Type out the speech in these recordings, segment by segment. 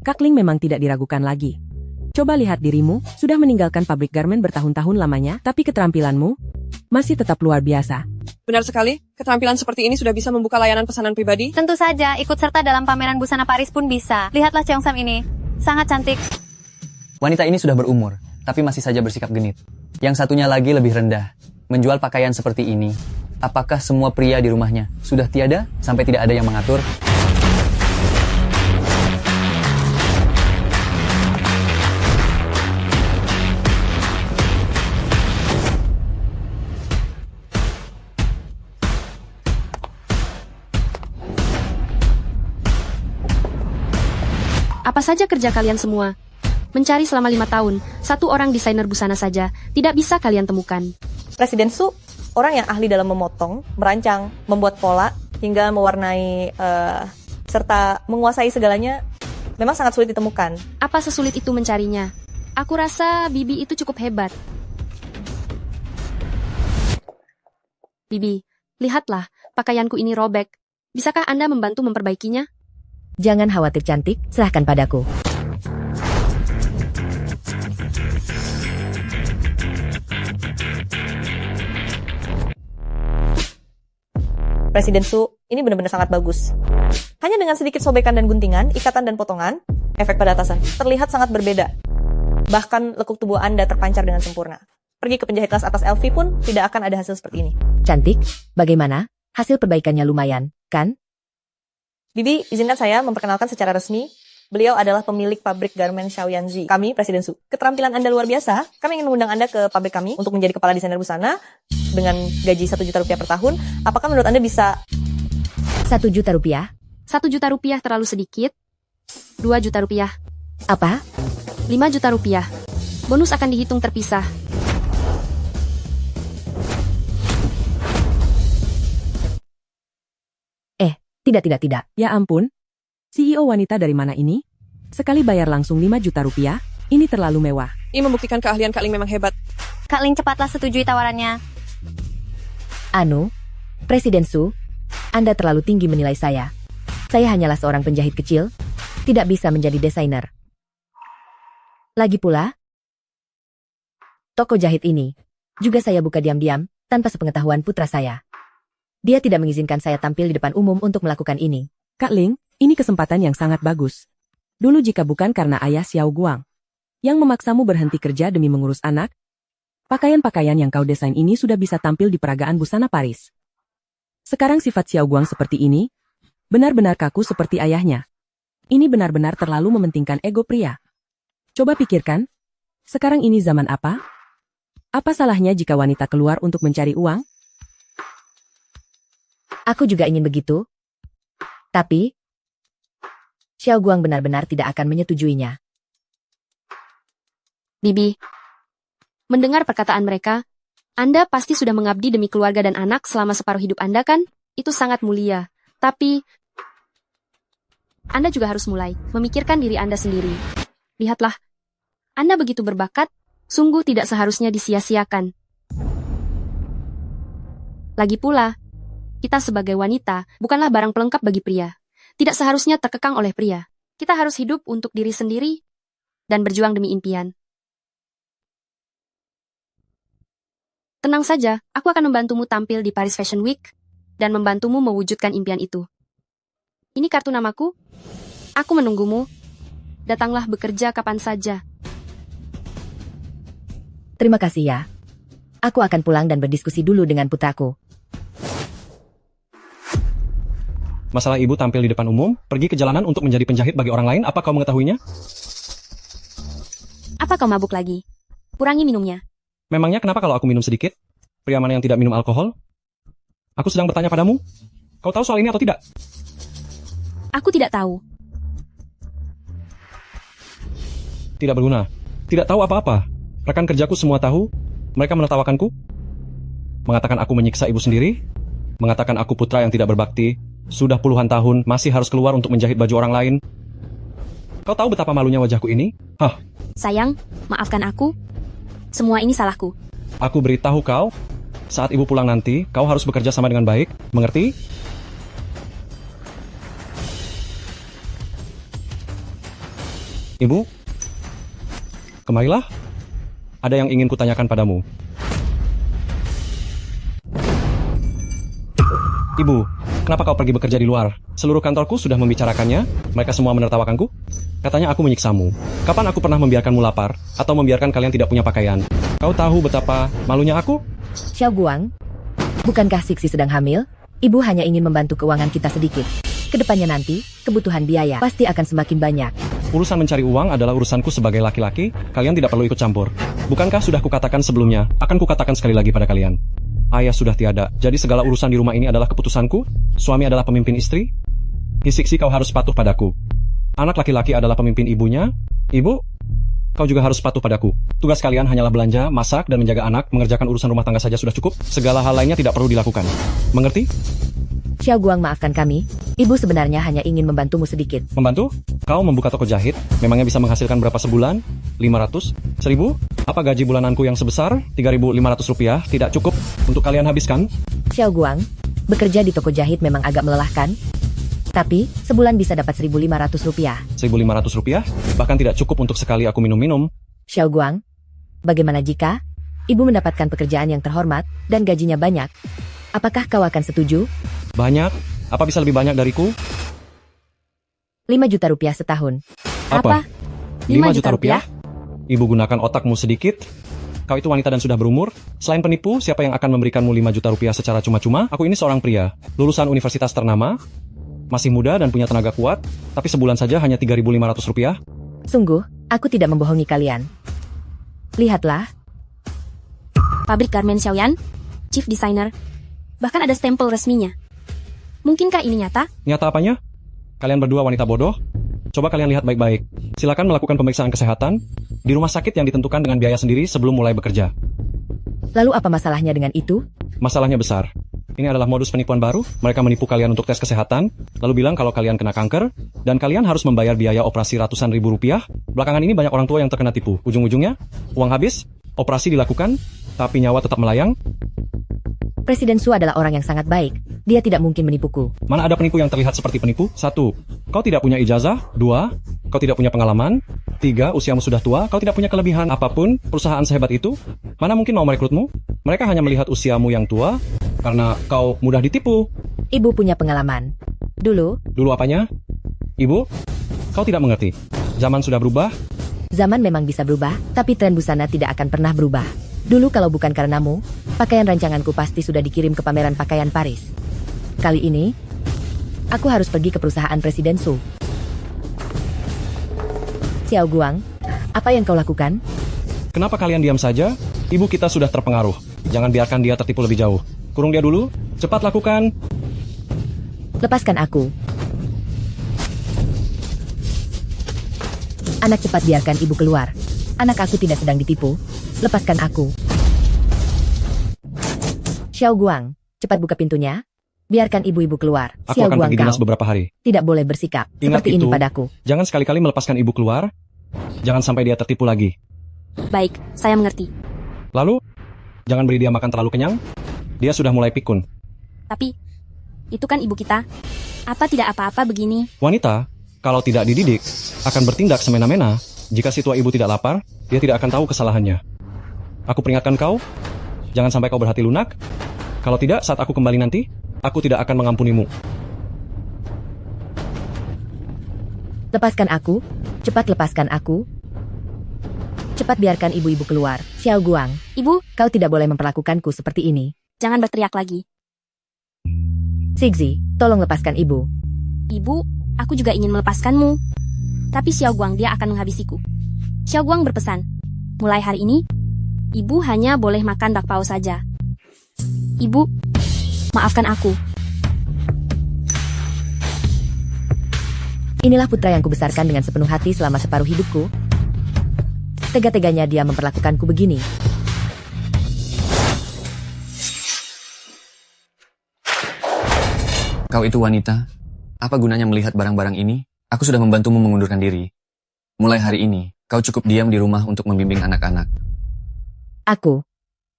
Kak Ling memang tidak diragukan lagi. Coba lihat dirimu, sudah meninggalkan pabrik garmen bertahun-tahun lamanya, tapi keterampilanmu masih tetap luar biasa. Benar sekali, keterampilan seperti ini sudah bisa membuka layanan pesanan pribadi. Tentu saja, ikut serta dalam pameran busana Paris pun bisa. Lihatlah Cheongsam ini, sangat cantik. Wanita ini sudah berumur, tapi masih saja bersikap genit. Yang satunya lagi lebih rendah, menjual pakaian seperti ini. Apakah semua pria di rumahnya sudah tiada sampai tidak ada yang mengatur? Apa saja kerja kalian semua? Mencari selama 5 tahun, satu orang desainer busana saja, tidak bisa kalian temukan. Presiden Su, orang yang ahli dalam memotong, merancang, membuat pola, hingga mewarnai, serta menguasai segalanya, memang sangat sulit ditemukan. Apa sesulit itu mencarinya? Aku rasa Bibi itu cukup hebat. Bibi, lihatlah, pakaianku ini robek. Bisakah Anda membantu memperbaikinya? Jangan khawatir cantik, serahkan padaku. Presiden Su, ini benar-benar sangat bagus. Hanya dengan sedikit sobekan dan guntingan, ikatan dan potongan, efek pada atasan terlihat sangat berbeda. Bahkan lekuk tubuh Anda terpancar dengan sempurna. Pergi ke penjahit kelas atas LV pun tidak akan ada hasil seperti ini. Cantik, bagaimana? Hasil perbaikannya lumayan, kan? Bibi, izinkan saya memperkenalkan secara resmi. Beliau adalah pemilik pabrik garmen Xiaoyanji. Kami, Presiden Su. Keterampilan Anda luar biasa. Kami ingin mengundang Anda ke pabrik kami untuk menjadi kepala desainer busana dengan gaji 1 juta rupiah per tahun. Apakah menurut Anda bisa... 1 juta rupiah? 1 juta rupiah terlalu sedikit. 2 juta rupiah. Apa? 5 juta rupiah. Bonus akan dihitung terpisah. Tidak. Ya ampun, CEO wanita dari mana ini? Sekali bayar langsung 5 juta rupiah, ini terlalu mewah. Ini membuktikan keahlian Kak Ling memang hebat. Kak Ling cepatlah setujui tawarannya. Anu, Presiden Su, Anda terlalu tinggi menilai saya. Saya hanyalah seorang penjahit kecil, tidak bisa menjadi desainer. Lagi pula, toko jahit ini juga saya buka diam-diam, tanpa sepengetahuan putra saya. Dia tidak mengizinkan saya tampil di depan umum untuk melakukan ini. Kak Ling, ini kesempatan yang sangat bagus. Dulu jika bukan karena ayah Xiao Guang yang memaksamu berhenti kerja demi mengurus anak, pakaian-pakaian yang kau desain ini sudah bisa tampil di peragaan busana Paris. Sekarang sifat Xiao Guang seperti ini, benar-benar kaku seperti ayahnya. Ini benar-benar terlalu mementingkan ego pria. Coba pikirkan, sekarang ini zaman apa? Apa salahnya jika wanita keluar untuk mencari uang? Aku juga ingin begitu. Tapi, Xiao Guang benar-benar tidak akan menyetujuinya. Bibi, mendengar perkataan mereka, Anda pasti sudah mengabdi demi keluarga dan anak selama separuh hidup Anda kan? Itu sangat mulia. Tapi, Anda juga harus mulai memikirkan diri Anda sendiri. Lihatlah, Anda begitu berbakat, sungguh tidak seharusnya disia-siakan. Lagi pula, kita sebagai wanita bukanlah barang pelengkap bagi pria. Tidak seharusnya terkekang oleh pria. Kita harus hidup untuk diri sendiri dan berjuang demi impian. Tenang saja, aku akan membantumu tampil di Paris Fashion Week dan membantumu mewujudkan impian itu. Ini kartu namaku. Aku menunggumu. Datanglah bekerja kapan saja. Terima kasih ya. Aku akan pulang dan berdiskusi dulu dengan putraku. Masalah ibu tampil di depan umum, pergi ke jalanan untuk menjadi penjahit bagi orang lain, apa kau mengetahuinya? Apa kau mabuk lagi? Kurangi minumnya. Memangnya kenapa kalau aku minum sedikit? Pria mana yang tidak minum alkohol? Aku sedang bertanya padamu. Kau tahu soal ini atau tidak? Aku tidak tahu. Tidak berguna. Tidak tahu apa-apa. Rekan kerjaku semua tahu. Mereka menertawakanku. Mengatakan aku menyiksa ibu sendiri. Mengatakan aku putra yang tidak berbakti. Sudah puluhan tahun masih harus keluar untuk menjahit baju orang lain. Kau tahu betapa malunya wajahku ini? Hah? Sayang, maafkan aku. Semua ini salahku. Aku beritahu kau, saat ibu pulang nanti, kau harus bekerja sama dengan baik. Mengerti? Ibu, kemarilah. Ada yang ingin kutanyakan padamu. Ibu, kenapa kau pergi bekerja di luar? Seluruh kantorku sudah membicarakannya. Mereka semua menertawakanku. Katanya aku menyiksamu. Kapan aku pernah membiarkanmu lapar? Atau membiarkan kalian tidak punya pakaian? Kau tahu betapa malunya aku? Xiao Guang, bukankah Sixi sedang hamil? Ibu hanya ingin membantu keuangan kita sedikit. Kedepannya nanti, kebutuhan biaya pasti akan semakin banyak. Urusan mencari uang adalah urusanku sebagai laki-laki. Kalian tidak perlu ikut campur. Bukankah sudah kukatakan sebelumnya? Akan kukatakan sekali lagi pada kalian. Ayah sudah tiada, jadi segala urusan di rumah ini adalah keputusanku. Suami adalah pemimpin istri. Hisiksi kau harus patuh padaku. Anak laki-laki adalah pemimpin ibunya. Ibu, kau juga harus patuh padaku. Tugas kalian hanyalah belanja, masak, dan menjaga anak. Mengerjakan urusan rumah tangga saja sudah cukup. Segala hal lainnya tidak perlu dilakukan. Mengerti? Xiao Guang, maafkan kami. Ibu sebenarnya hanya ingin membantumu sedikit. Membantu? Kau membuka toko jahit, memangnya bisa menghasilkan berapa sebulan? 500? 1000? Apa gaji bulananku yang sebesar 3.500 rupiah tidak cukup untuk kalian habiskan? Xiao Guang, bekerja di toko jahit memang agak melelahkan. Tapi, sebulan bisa dapat 1.500 rupiah. 1.500 rupiah? Bahkan tidak cukup untuk sekali aku minum-minum. Xiao Guang, bagaimana jika ibu mendapatkan pekerjaan yang terhormat dan gajinya banyak? Apakah kau akan setuju? Banyak? Apa bisa lebih banyak dariku? 5 juta rupiah setahun. Apa? 5 juta rupiah? Ibu gunakan otakmu sedikit. Kau itu wanita dan sudah berumur. Selain penipu, siapa yang akan memberikanmu 5 juta rupiah secara cuma-cuma? Aku ini seorang pria, lulusan universitas ternama, masih muda dan punya tenaga kuat, tapi sebulan saja hanya 3.500 rupiah. Sungguh, aku tidak membohongi kalian. Lihatlah, Pabrik Garmen Xiaoyan, Chief Designer. Bahkan ada stempel resminya. Mungkinkah ini nyata? Nyata apanya? Kalian berdua wanita bodoh? Coba kalian lihat baik-baik. Silakan melakukan pemeriksaan kesehatan di rumah sakit yang ditentukan dengan biaya sendiri sebelum mulai bekerja. lalu apa masalahnya dengan itu? Masalahnya besar. Ini adalah modus penipuan baru. Mereka menipu kalian untuk tes kesehatan, lalu bilang kalau kalian kena kanker, dan kalian harus membayar biaya operasi ratusan ribu rupiah. Belakangan ini banyak orang tua yang terkena tipu. Ujung-ujungnya, uang habis, operasi dilakukan, tapi nyawa tetap melayang. Presiden Su adalah orang yang sangat baik. Dia tidak mungkin menipuku. Mana ada penipu yang terlihat seperti penipu? 1. Kau tidak punya ijazah. 2. Kau tidak punya pengalaman. 3. Usiamu sudah tua. Kau tidak punya kelebihan apapun. Perusahaan sehebat itu, mana mungkin mau merekrutmu? Mereka hanya melihat usiamu yang tua, karena kau mudah ditipu. Ibu punya pengalaman. Dulu Apanya? Ibu, kau tidak mengerti. Zaman sudah berubah. Zaman memang bisa berubah, tapi tren busana tidak akan pernah berubah. Dulu kalau bukan karenamu, pakaian rancanganku pasti sudah dikirim ke pameran pakaian Paris. Kali ini, aku harus pergi ke perusahaan Presiden Su. Xiao Guang, apa yang kau lakukan? Kenapa kalian diam saja? Ibu kita sudah terpengaruh. Jangan biarkan dia tertipu lebih jauh. Kurung dia dulu. Cepat lakukan. Lepaskan aku. Anak, cepat biarkan ibu keluar. Anak aku tidak sedang ditipu. Lepaskan aku. Xiao Guang, cepat buka pintunya. Biarkan ibu-ibu keluar. Aku Xiao akan Guang, pergi dinas kau beberapa hari. tidak boleh bersikap Ingat seperti ini itu. padaku. Jangan sekali-kali melepaskan ibu keluar. Jangan sampai dia tertipu lagi. Baik, saya mengerti. Lalu, jangan beri dia makan terlalu kenyang. Dia sudah mulai pikun. Tapi, itu kan ibu kita. Apa tidak apa-apa begini? Wanita, kalau tidak dididik, akan bertindak semena-mena. Jika si tua ibu tidak lapar, dia tidak akan tahu kesalahannya. Aku peringatkan kau, jangan sampai kau berhati lunak. Kalau tidak, saat aku kembali nanti, aku tidak akan mengampunimu. Lepaskan aku. Cepat lepaskan aku. Cepat biarkan ibu-ibu keluar. Xiao Guang, Ibu, kau tidak boleh memperlakukanku seperti ini. jangan berteriak lagi. Sigzi, tolong lepaskan ibu. Ibu, aku juga ingin melepaskanmu. Tapi Xiao Guang dia akan menghabisiku. Xiao Guang berpesan, mulai hari ini, ibu hanya boleh makan bakpao saja. Ibu, maafkan aku. Inilah putra yang kubesarkan dengan sepenuh hati selama separuh hidupku. Tega-teganya dia memperlakukanku begini. Kau itu wanita. Apa gunanya melihat barang-barang ini? Aku sudah membantumu mengundurkan diri. Mulai hari ini, kau cukup diam di rumah untuk membimbing anak-anak. Aku.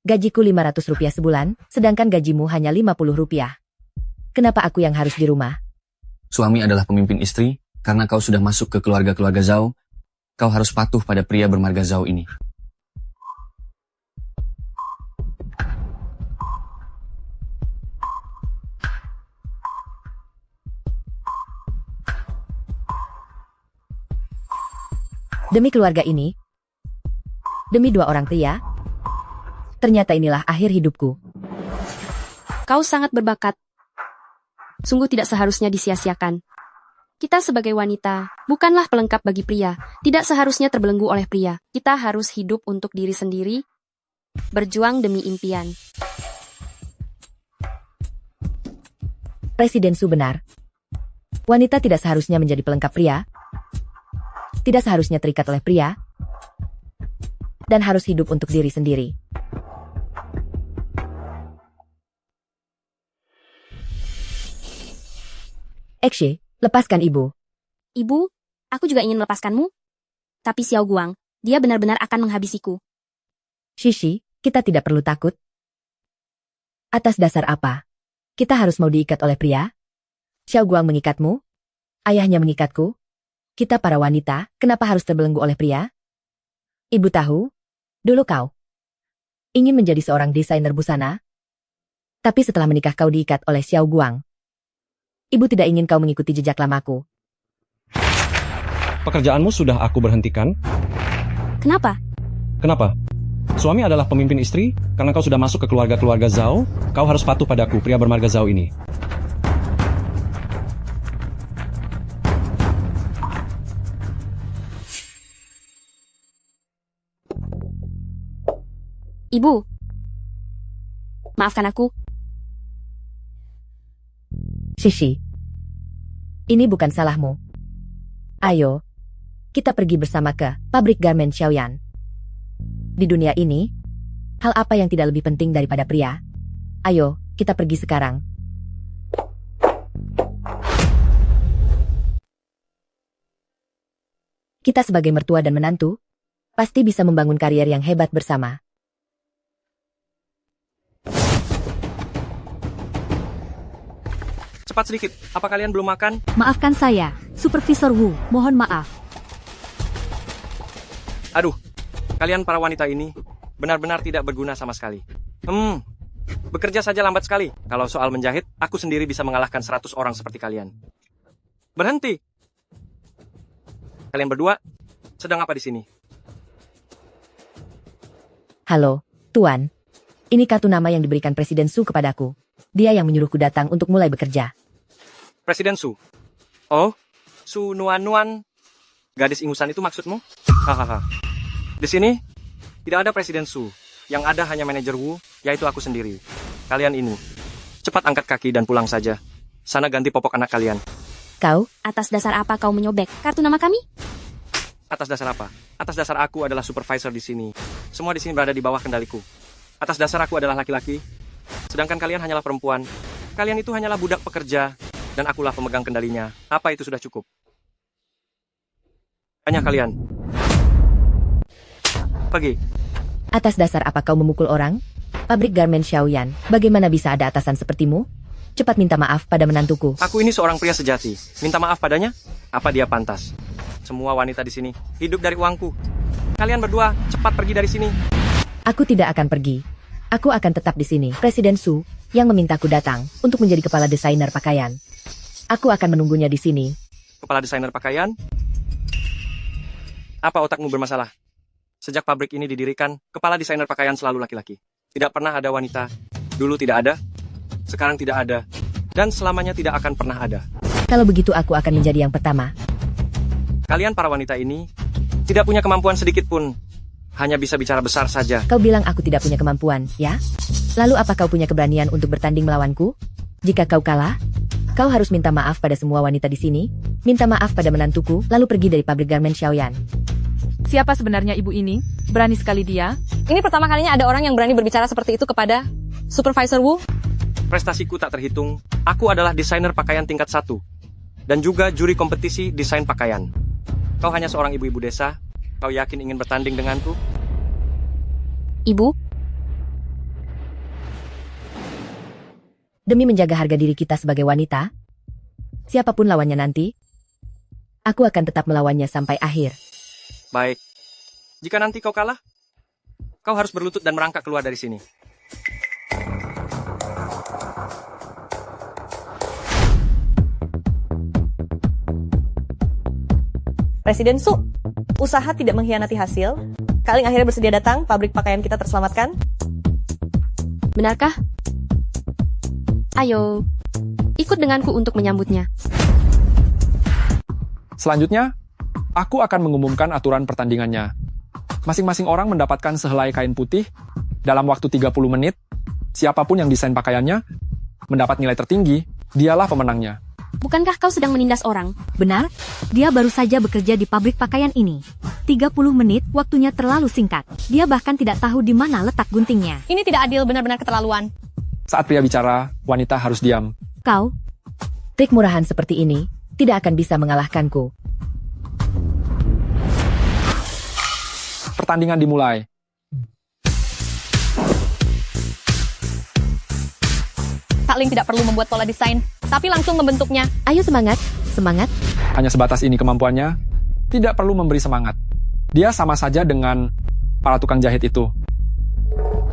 Gajiku 500 rupiah sebulan, sedangkan gajimu hanya 50 rupiah. Kenapa aku yang harus di rumah? Suami adalah pemimpin istri, karena kau sudah masuk ke keluarga-keluarga Zhao. kau harus patuh pada pria bermarga Zhao ini. Demi keluarga ini, demi 2 orang pria, ternyata inilah akhir hidupku. Kau sangat berbakat. Sungguh tidak seharusnya disia-siakan. Kita sebagai wanita, bukanlah pelengkap bagi pria. Tidak seharusnya terbelenggu oleh pria. Kita harus hidup untuk diri sendiri, berjuang demi impian. Presiden Su benar. Wanita tidak seharusnya menjadi pelengkap pria, tidak seharusnya terikat oleh pria, dan harus hidup untuk diri sendiri. Ekshe, lepaskan ibu. Ibu, aku juga ingin melepaskanmu. Tapi Xiao Guang, dia benar-benar akan menghabisiku. Shishi, kita tidak perlu takut. Atas dasar apa? Kita harus mau diikat oleh pria? Xiao Guang mengikatmu? Ayahnya mengikatku? Kita para wanita, kenapa harus terbelenggu oleh pria? Ibu tahu, dulu kau ingin menjadi seorang desainer busana, tapi setelah menikah kau diikat oleh Xiao Guang. Ibu tidak ingin kau mengikuti jejak lamaku. Pekerjaanmu sudah aku berhentikan. Kenapa? Kenapa? Suami adalah pemimpin istri, karena kau sudah masuk ke keluarga-keluarga Zhao, kau harus patuh padaku, pria bermarga Zhao ini. Ibu, maafkan aku. Shishi, ini bukan salahmu. Ayo, kita pergi bersama ke pabrik garmen Xiaoyan. Di dunia ini, hal apa yang tidak lebih penting daripada pria? Ayo, kita pergi sekarang. Kita sebagai mertua dan menantu, pasti bisa membangun karier yang hebat bersama. Cepat sedikit, apa kalian belum makan? Maafkan saya, Supervisor Wu, mohon maaf. Aduh, kalian para wanita ini benar-benar tidak berguna sama sekali. Bekerja saja lambat sekali. Kalau soal menjahit, aku sendiri bisa mengalahkan 100 orang seperti kalian. Berhenti! Kalian berdua, sedang apa di sini? Halo, Tuan. Ini kartu nama yang diberikan Presiden Su kepadaku. Dia yang menyuruhku datang untuk mulai bekerja. Presiden Su. Oh, Su Nuan-Nuan. Gadis ingusan itu maksudmu? Hahaha. Di sini, tidak ada Presiden Su. Yang ada hanya manajer Wu, yaitu aku sendiri. Kalian ini. Cepat angkat kaki dan pulang saja. Sana ganti popok anak kalian. Kau? Atas dasar apa kau menyobek kartu nama kami? Atas dasar apa? Atas dasar aku adalah supervisor di sini. Semua di sini berada di bawah kendaliku. Atas dasar aku adalah laki-laki, sedangkan kalian hanyalah perempuan. Kalian itu hanyalah budak pekerja, dan akulah pemegang kendalinya. Apa itu sudah cukup? Hanya kalian. Pergi. Atas dasar apa kau memukul orang? Pabrik garmen Xiaoyan, bagaimana bisa ada atasan sepertimu? Cepat minta maaf pada menantuku. Aku ini seorang pria sejati. Minta maaf padanya? Apa dia pantas? Semua wanita di sini hidup dari uangku. Kalian berdua, cepat pergi dari sini. Aku tidak akan pergi. Aku akan tetap di sini. Presiden Su yang memintaku datang untuk menjadi kepala desainer pakaian. Aku akan menunggunya di sini. Kepala desainer pakaian? Apa otakmu bermasalah? Sejak pabrik ini didirikan, kepala desainer pakaian selalu laki-laki. Tidak pernah ada wanita. Dulu tidak ada, sekarang tidak ada, dan selamanya tidak akan pernah ada. Kalau begitu aku akan menjadi yang pertama. Kalian para wanita ini tidak punya kemampuan sedikit pun. Hanya bisa bicara besar saja. Kau bilang aku tidak punya kemampuan, ya? Lalu apa kau punya keberanian untuk bertanding melawanku? Jika kau kalah, kau harus minta maaf pada semua wanita di sini, minta maaf pada menantuku, lalu pergi dari pabrik garmen Xiaoyan. Siapa sebenarnya ibu ini? Berani sekali dia. Ini pertama kalinya ada orang yang berani berbicara seperti itu kepada Supervisor Wu. Prestasiku tak terhitung. Aku adalah desainer pakaian tingkat 1. Dan juga juri kompetisi desain pakaian. Kau hanya seorang ibu-ibu desa. Kau yakin ingin bertanding denganku? Ibu? Demi menjaga harga diri kita sebagai wanita, siapapun lawannya nanti, aku akan tetap melawannya sampai akhir. Baik. Jika nanti kau kalah, kau harus berlutut dan merangkak keluar dari sini. Presiden Su, usaha tidak mengkhianati hasil. Kaling akhirnya bersedia datang, pabrik pakaian kita terselamatkan. Benarkah? Ayo, ikut denganku untuk menyambutnya. Selanjutnya, aku akan mengumumkan aturan pertandingannya. Masing-masing orang mendapatkan sehelai kain putih dalam waktu 30 menit. Siapapun yang desain pakaiannya mendapat nilai tertinggi, dialah pemenangnya. Bukankah kau sedang menindas orang? Benar, dia baru saja bekerja di pabrik pakaian ini. 30 menit, waktunya terlalu singkat. Dia bahkan tidak tahu di mana letak guntingnya. Ini tidak adil, benar-benar keterlaluan. Saat pria bicara, wanita harus diam. Kau, trik murahan seperti ini, tidak akan bisa mengalahkanku. Pertandingan dimulai. Kak Ling tidak perlu membuat pola desain, tapi langsung membentuknya. Ayo semangat, semangat. Hanya sebatas ini kemampuannya, tidak perlu memberi semangat. Dia sama saja dengan para tukang jahit itu.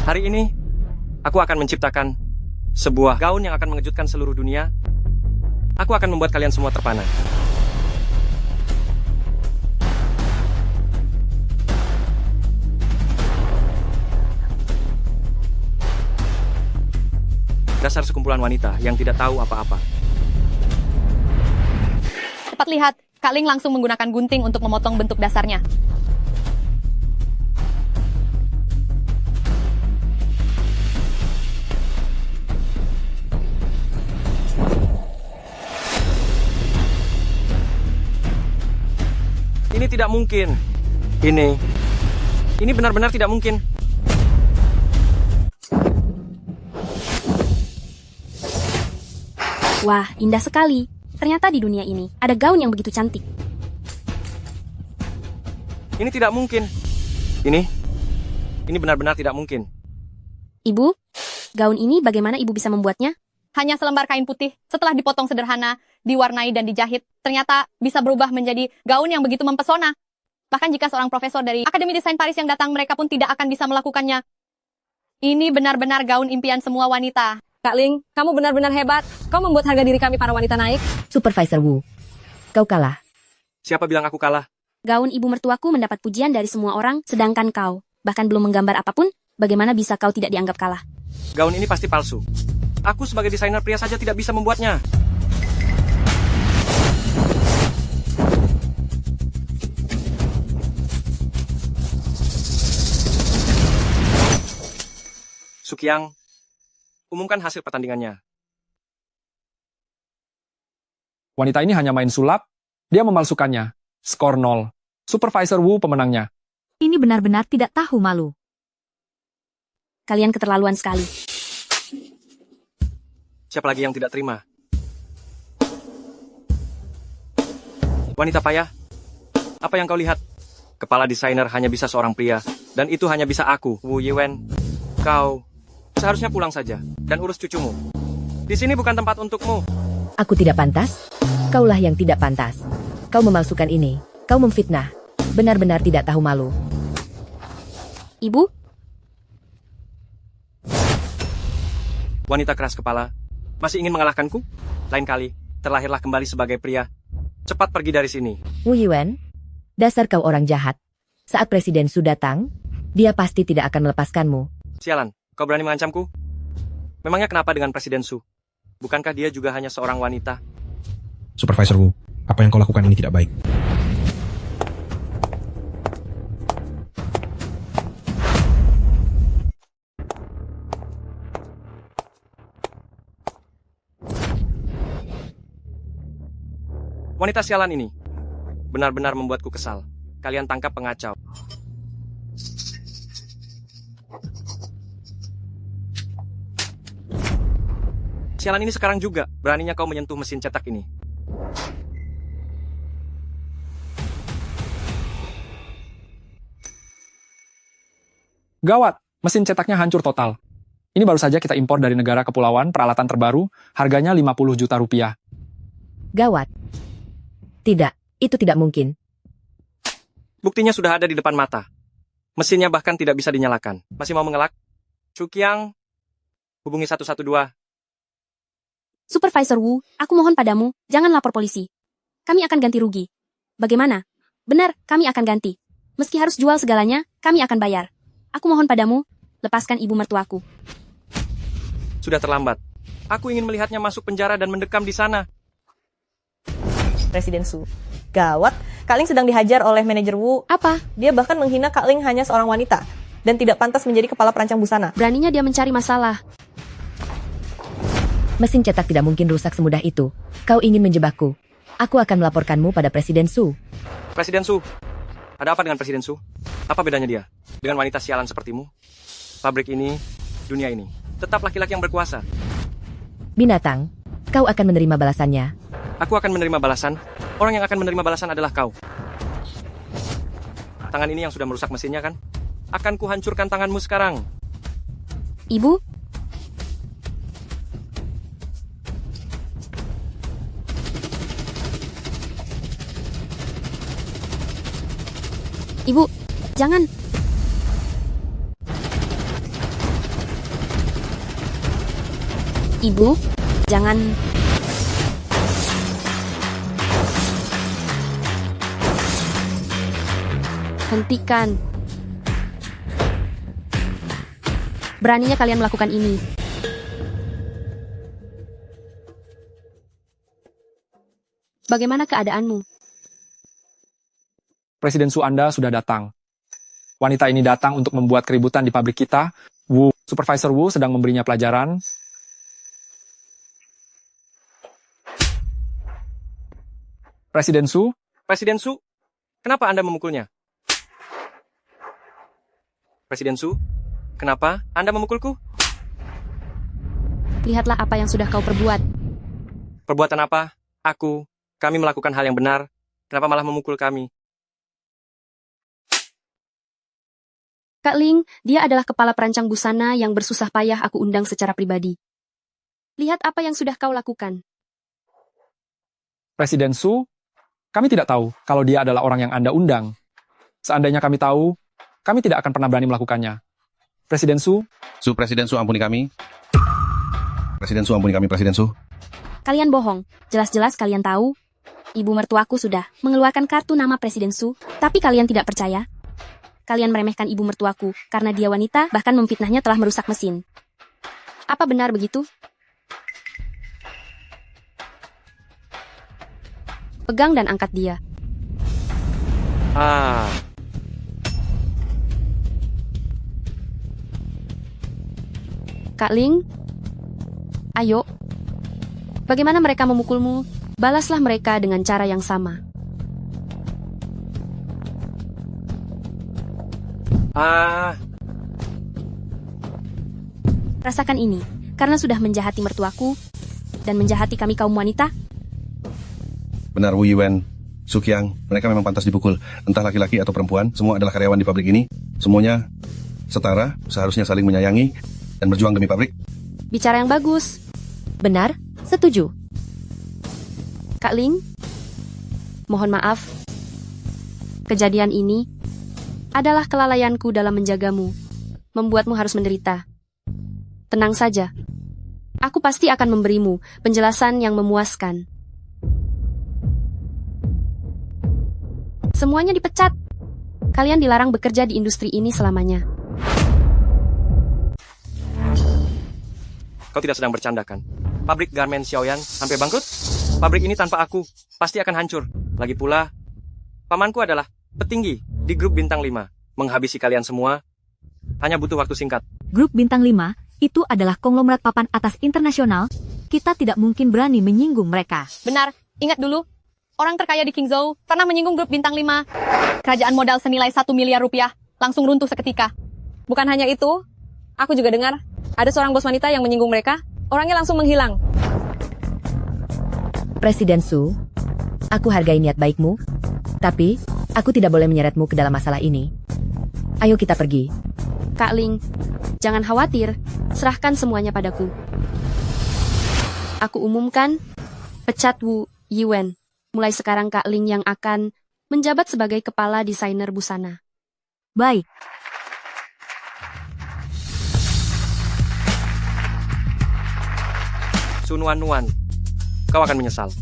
Hari ini, aku akan menciptakan sebuah gaun yang akan mengejutkan seluruh dunia. Aku akan membuat kalian semua terpana. Dasar sekumpulan wanita yang tidak tahu apa-apa. Cepat lihat, Kak Ling langsung menggunakan gunting untuk memotong bentuk dasarnya. Ini tidak mungkin. Ini benar-benar tidak mungkin. Wah, indah sekali. Ternyata di dunia ini ada gaun yang begitu cantik. Ini tidak mungkin. Ini benar-benar tidak mungkin. Ibu, gaun ini bagaimana ibu bisa membuatnya? Hanya selembar kain putih, setelah dipotong sederhana, diwarnai dan dijahit, ternyata bisa berubah menjadi gaun yang begitu mempesona. Bahkan jika seorang profesor dari Akademi Desain Paris yang datang, mereka pun tidak akan bisa melakukannya. Ini benar-benar gaun impian semua wanita. Kak Ling, kamu benar-benar hebat. Kau membuat harga diri kami para wanita naik. Supervisor Wu, kau kalah. Siapa bilang aku kalah? Gaun ibu mertuaku mendapat pujian dari semua orang, sedangkan kau, bahkan belum menggambar apapun, bagaimana bisa kau tidak dianggap kalah? Gaun ini pasti palsu. Aku sebagai desainer pria saja tidak bisa membuatnya. Sukyang, umumkan hasil pertandingannya. Wanita ini hanya main sulap, dia memalsukannya. Skor 0. Supervisor Wu pemenangnya. Ini benar-benar tidak tahu malu. Kalian keterlaluan sekali. Siapa lagi yang tidak terima? Wanita payah, apa yang kau lihat? Kepala desainer hanya bisa seorang pria, dan itu hanya bisa aku, Wu Yiwen. Kau seharusnya pulang saja, dan urus cucumu. Di sini bukan tempat untukmu. Aku tidak pantas? Kaulah yang tidak pantas. Kau memalsukan ini. Kau memfitnah. Benar-benar tidak tahu malu. Ibu? Wanita keras kepala, masih ingin mengalahkanku? Lain kali, terlahirlah kembali sebagai pria. Cepat pergi dari sini. Wu Yiwen, dasar kau orang jahat. Saat Presiden Su datang, dia pasti tidak akan melepaskanmu. Sialan, kau berani mengancamku? Memangnya kenapa dengan Presiden Su? Bukankah dia juga hanya seorang wanita? Supervisor Wu, apa yang kau lakukan ini tidak baik. Wanita sialan ini benar-benar membuatku kesal. Kalian tangkap pengacau. Sialan ini sekarang juga beraninya kau menyentuh mesin cetak ini. Gawat, mesin cetaknya hancur total. Ini baru saja kita impor dari negara kepulauan peralatan terbaru, harganya 50 juta rupiah. Gawat. Tidak, itu tidak mungkin. Buktinya sudah ada di depan mata. Mesinnya bahkan tidak bisa dinyalakan. Masih mau mengelak? Cukiang, hubungi 112. Supervisor Wu, aku mohon padamu, jangan lapor polisi. Kami akan ganti rugi. Bagaimana? Benar, kami akan ganti. Meski harus jual segalanya, kami akan bayar. Aku mohon padamu, lepaskan ibu mertuaku. Sudah terlambat. Aku ingin melihatnya masuk penjara dan mendekam di sana. Presiden Su. Gawat, Kak Ling sedang dihajar oleh manajer Wu. Apa? Dia bahkan menghina Kak Ling hanya seorang wanita dan tidak pantas menjadi kepala perancang busana. Beraninya dia mencari masalah. Mesin cetak tidak mungkin rusak semudah itu. Kau ingin menjebakku. Aku akan melaporkanmu pada Presiden Su. Presiden Su, ada apa dengan Presiden Su? Apa bedanya dia dengan wanita sialan sepertimu? Pabrik ini, dunia ini, tetap laki-laki yang berkuasa. Binatang, kau akan menerima balasannya. Aku akan menerima balasan. Orang yang akan menerima balasan adalah kau. Tangan ini yang sudah merusak mesinnya kan? Akan kuhancurkan tanganmu sekarang. Ibu? Ibu, jangan. Ibu, jangan. Hentikan. Beraninya kalian melakukan ini. Bagaimana keadaanmu? Presiden Su Anda sudah datang. Wanita ini datang untuk membuat keributan di pabrik kita. Wu, Supervisor Wu sedang memberinya pelajaran. Presiden Su? Presiden Su, kenapa Anda memukulnya? Presiden Su, kenapa Anda memukulku? Lihatlah apa yang sudah kau perbuat. Perbuatan apa? Kami melakukan hal yang benar. Kenapa malah memukul kami? Kak Ling, dia adalah kepala perancang busana yang bersusah payah aku undang secara pribadi. Lihat apa yang sudah kau lakukan. Presiden Su, kami tidak tahu kalau dia adalah orang yang Anda undang. Seandainya kami tahu, kami tidak akan pernah berani melakukannya. Presiden Su? Presiden Su, ampuni kami. Presiden Su, ampuni kami, Presiden Su. Kalian bohong. Jelas-jelas kalian tahu. Ibu mertuaku sudah mengeluarkan kartu nama Presiden Su, tapi kalian tidak percaya. Kalian meremehkan ibu mertuaku karena dia wanita, bahkan memfitnahnya telah merusak mesin. Apa benar begitu? Pegang dan angkat dia. Kak Ling, ayo. Bagaimana mereka memukulmu? Balaslah mereka dengan cara yang sama. Rasakan ini, karena sudah menjahati mertuaku dan menjahati kami kaum wanita. Benar, Wu Yuan, Sukiang, mereka memang pantas dipukul. Entah laki-laki atau perempuan, semua adalah karyawan di pabrik ini. Semuanya setara, seharusnya saling menyayangi dan berjuang demi pabrik. Bicara yang bagus. Benar, setuju. Kak Ling, mohon maaf. Kejadian ini adalah kelalaianku dalam menjagamu, membuatmu harus menderita. Tenang saja. Aku pasti akan memberimu penjelasan yang memuaskan. Semuanya dipecat. Kalian dilarang bekerja di industri ini selamanya. Kau tidak sedang bercanda kan? Pabrik garmen Xiaoyan sampai bangkrut? Pabrik ini tanpa aku pasti akan hancur. Lagi pula, pamanku adalah petinggi di grup Bintang 5. Menghabisi kalian semua hanya butuh waktu singkat. Grup Bintang 5 itu adalah konglomerat papan atas internasional. Kita tidak mungkin berani menyinggung mereka. Benar, ingat dulu. Orang terkaya di Qingzhou pernah menyinggung grup Bintang 5. Kerajaan modal senilai 1 miliar rupiah langsung runtuh seketika. Bukan hanya itu, aku juga dengar ada seorang bos wanita yang menyinggung mereka, orangnya langsung menghilang. Presiden Su, aku hargai niat baikmu, tapi aku tidak boleh menyeretmu ke dalam masalah ini. Ayo kita pergi. Kak Ling, jangan khawatir, serahkan semuanya padaku. Aku umumkan, pecat Wu Yuan. Mulai sekarang Kak Ling yang akan menjabat sebagai kepala desainer busana. Baik. Su Nuan, kau akan menyesal.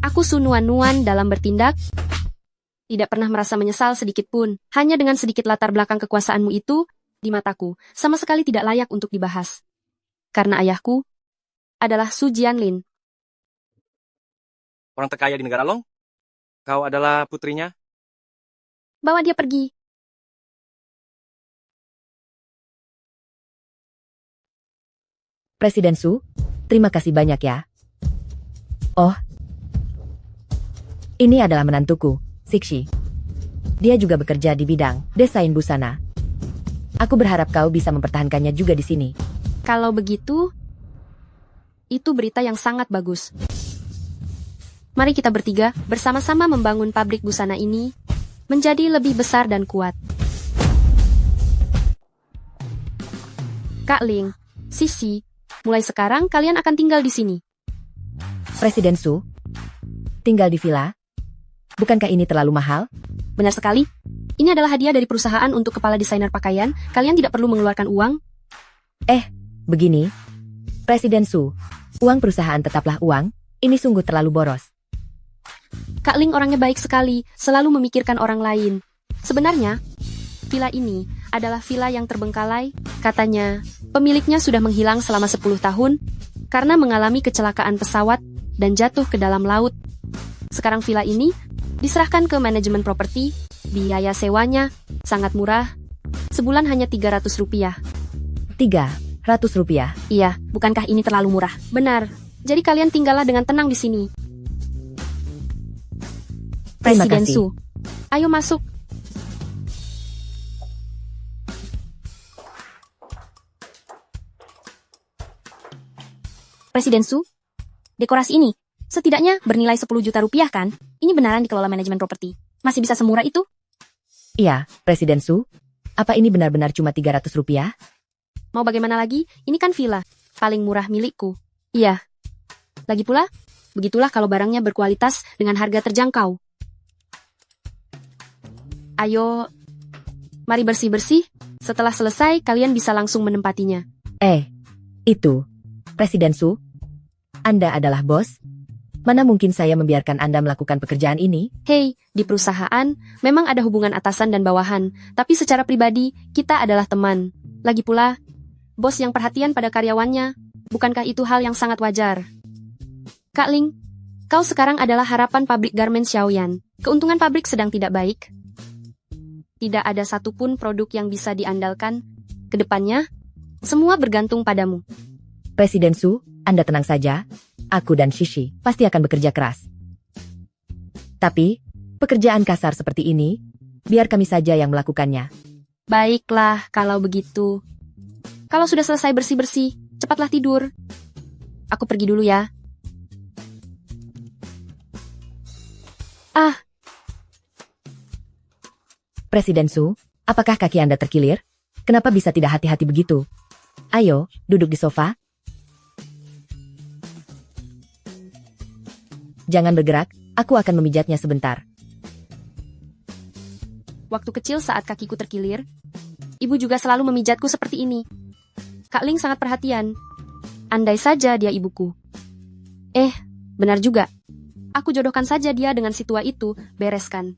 Aku Su Nuan dalam bertindak. Tidak pernah merasa menyesal sedikit pun. Hanya dengan sedikit latar belakang kekuasaanmu itu, di mataku, sama sekali tidak layak untuk dibahas. Karena ayahku adalah Su Jianlin. Orang terkaya di negara Long? Kau adalah putrinya? Bawa dia pergi. Presiden Su, terima kasih banyak ya. Oh, ini adalah menantuku, Sixi. Dia juga bekerja di bidang desain busana. Aku berharap kau bisa mempertahankannya juga di sini. Kalau begitu, itu berita yang sangat bagus. Mari kita bertiga bersama-sama membangun pabrik busana ini menjadi lebih besar dan kuat. Kak Ling, Sisi, mulai sekarang kalian akan tinggal di sini. Presiden Su, tinggal di villa? Bukankah ini terlalu mahal? Benar sekali. Ini adalah hadiah dari perusahaan untuk kepala desainer pakaian. Kalian tidak perlu mengeluarkan uang. Begini. Presiden Su, uang perusahaan tetaplah uang. Ini sungguh terlalu boros. Kak Ling orangnya baik sekali, selalu memikirkan orang lain. Sebenarnya, villa ini adalah villa yang terbengkalai. Katanya, pemiliknya sudah menghilang selama 10 tahun karena mengalami kecelakaan pesawat dan jatuh ke dalam laut. Sekarang villa ini diserahkan ke manajemen properti, biaya sewanya sangat murah, sebulan hanya 300 rupiah. 300 rupiah? Iya, bukankah ini terlalu murah? Benar, jadi kalian tinggallah dengan tenang di sini. Terima Presiden kasih. Su, ayo masuk. Presiden Su, dekorasi ini setidaknya bernilai 10 juta rupiah kan? Ini benaran dikelola manajemen properti. Masih bisa semurah itu? Iya, Presiden Su. Apa ini benar-benar cuma 300 rupiah? Mau bagaimana lagi? Ini kan villa. Paling murah milikku. Iya. Lagi pula, begitulah kalau barangnya berkualitas dengan harga terjangkau. Ayo, mari bersih-bersih. Setelah selesai, kalian bisa langsung menempatinya. Itu. Presiden Su, Anda adalah bos? Mana mungkin saya membiarkan Anda melakukan pekerjaan ini? Hei, di perusahaan, memang ada hubungan atasan dan bawahan, tapi secara pribadi, kita adalah teman. Lagi pula, bos yang perhatian pada karyawannya, bukankah itu hal yang sangat wajar? Kak Ling, kau sekarang adalah harapan pabrik garmen Xiaoyan. Keuntungan pabrik sedang tidak baik. Tidak ada satupun produk yang bisa diandalkan. Kedepannya, semua bergantung padamu. Presiden Su, Anda tenang saja. Aku dan Shishi pasti akan bekerja keras. Tapi, pekerjaan kasar seperti ini, biar kami saja yang melakukannya. Baiklah, kalau begitu. Kalau sudah selesai bersih-bersih, cepatlah tidur. Aku pergi dulu ya. Presiden Su, apakah kaki Anda terkilir? Kenapa bisa tidak hati-hati begitu? Ayo, duduk di sofa. Jangan bergerak, aku akan memijatnya sebentar. Waktu kecil saat kakiku terkilir, ibu juga selalu memijatku seperti ini. Kak Ling sangat perhatian. Andai saja dia ibuku. Benar juga. Aku jodohkan saja dia dengan si tua itu, bereskan.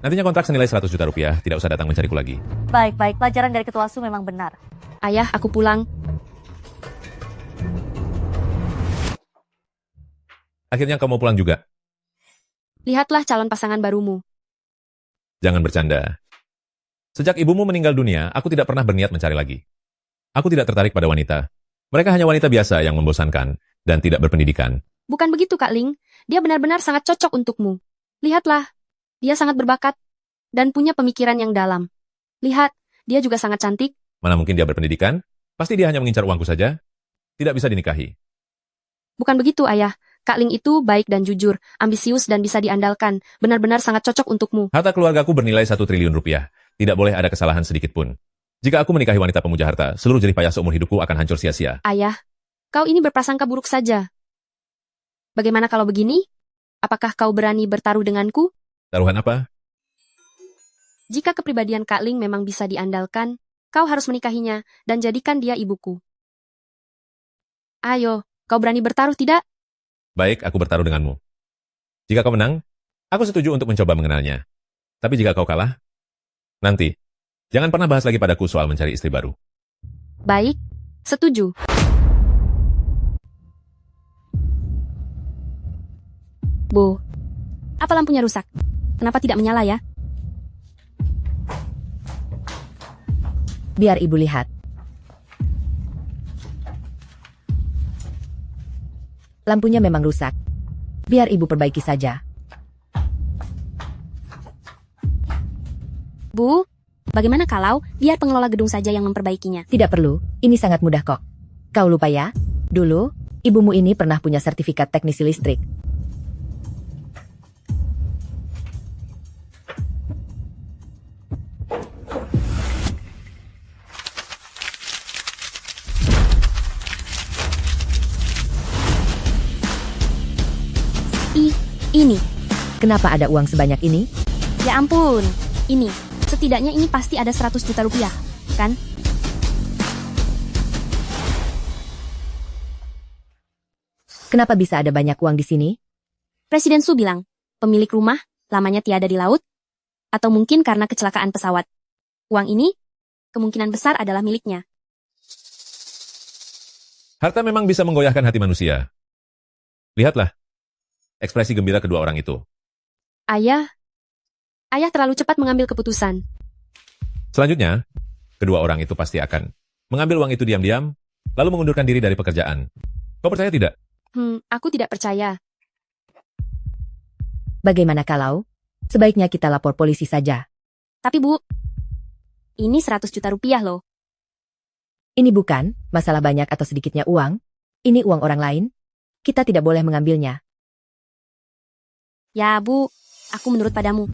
Nantinya kontrak senilai 100 juta rupiah, tidak usah datang mencariku lagi. Baik, pelajaran dari Ketua Su memang benar. Ayah, aku pulang. Akhirnya kau mau pulang juga. Lihatlah calon pasangan barumu. Jangan bercanda. Sejak ibumu meninggal dunia, aku tidak pernah berniat mencari lagi. Aku tidak tertarik pada wanita. Mereka hanya wanita biasa yang membosankan dan tidak berpendidikan. Bukan begitu, Kak Ling. Dia benar-benar sangat cocok untukmu. Lihatlah. Dia sangat berbakat dan punya pemikiran yang dalam. Lihat, dia juga sangat cantik. Mana mungkin dia berpendidikan? Pasti dia hanya mengincar uangku saja. Tidak bisa dinikahi. Bukan begitu, Ayah. Kak Ling itu baik dan jujur, ambisius dan bisa diandalkan. Benar-benar sangat cocok untukmu. Harta keluargaku bernilai 1 triliun rupiah. Tidak boleh ada kesalahan sedikit pun. Jika aku menikahi wanita pemuja harta, seluruh jerih payah seumur hidupku akan hancur sia-sia. Ayah, Kau ini berprasangka buruk saja. Bagaimana kalau begini? Apakah kau berani bertaruh denganku? Taruhan apa? Jika kepribadian Kak Ling memang bisa diandalkan, kau harus menikahinya dan jadikan dia ibuku. Ayo, kau berani bertaruh tidak? Baik, aku bertaruh denganmu. Jika kau menang, aku setuju untuk mencoba mengenalnya. Tapi jika kau kalah, nanti, jangan pernah bahas lagi padaku soal mencari istri baru. Baik, setuju. Bu, apa lampunya rusak? Kenapa tidak menyala ya? Biar ibu lihat. Lampunya memang rusak. Biar ibu perbaiki saja. Bu, bagaimana kalau biar pengelola gedung saja yang memperbaikinya? Tidak perlu, ini sangat mudah kok. Kau lupa ya? Dulu, ibumu ini pernah punya sertifikat teknisi listrik. Ini. Kenapa ada uang sebanyak ini? Ya ampun, ini. Setidaknya ini pasti ada 100 juta rupiah, kan? Kenapa bisa ada banyak uang di sini? Presiden Su bilang, pemilik rumah lamanya tiada di laut, atau mungkin karena kecelakaan pesawat. Uang ini, kemungkinan besar adalah miliknya. Harta memang bisa menggoyahkan hati manusia. Lihatlah, ekspresi gembira kedua orang itu. Ayah terlalu cepat mengambil keputusan. Selanjutnya, kedua orang itu pasti akan mengambil uang itu diam-diam, lalu mengundurkan diri dari pekerjaan. Kau percaya tidak? Aku tidak percaya. Bagaimana kalau? Sebaiknya kita lapor polisi saja. Tapi Bu, ini 100 juta rupiah loh. Ini bukan masalah banyak atau sedikitnya uang. Ini uang orang lain. Kita tidak boleh mengambilnya. Ya Bu, aku menurut padamu.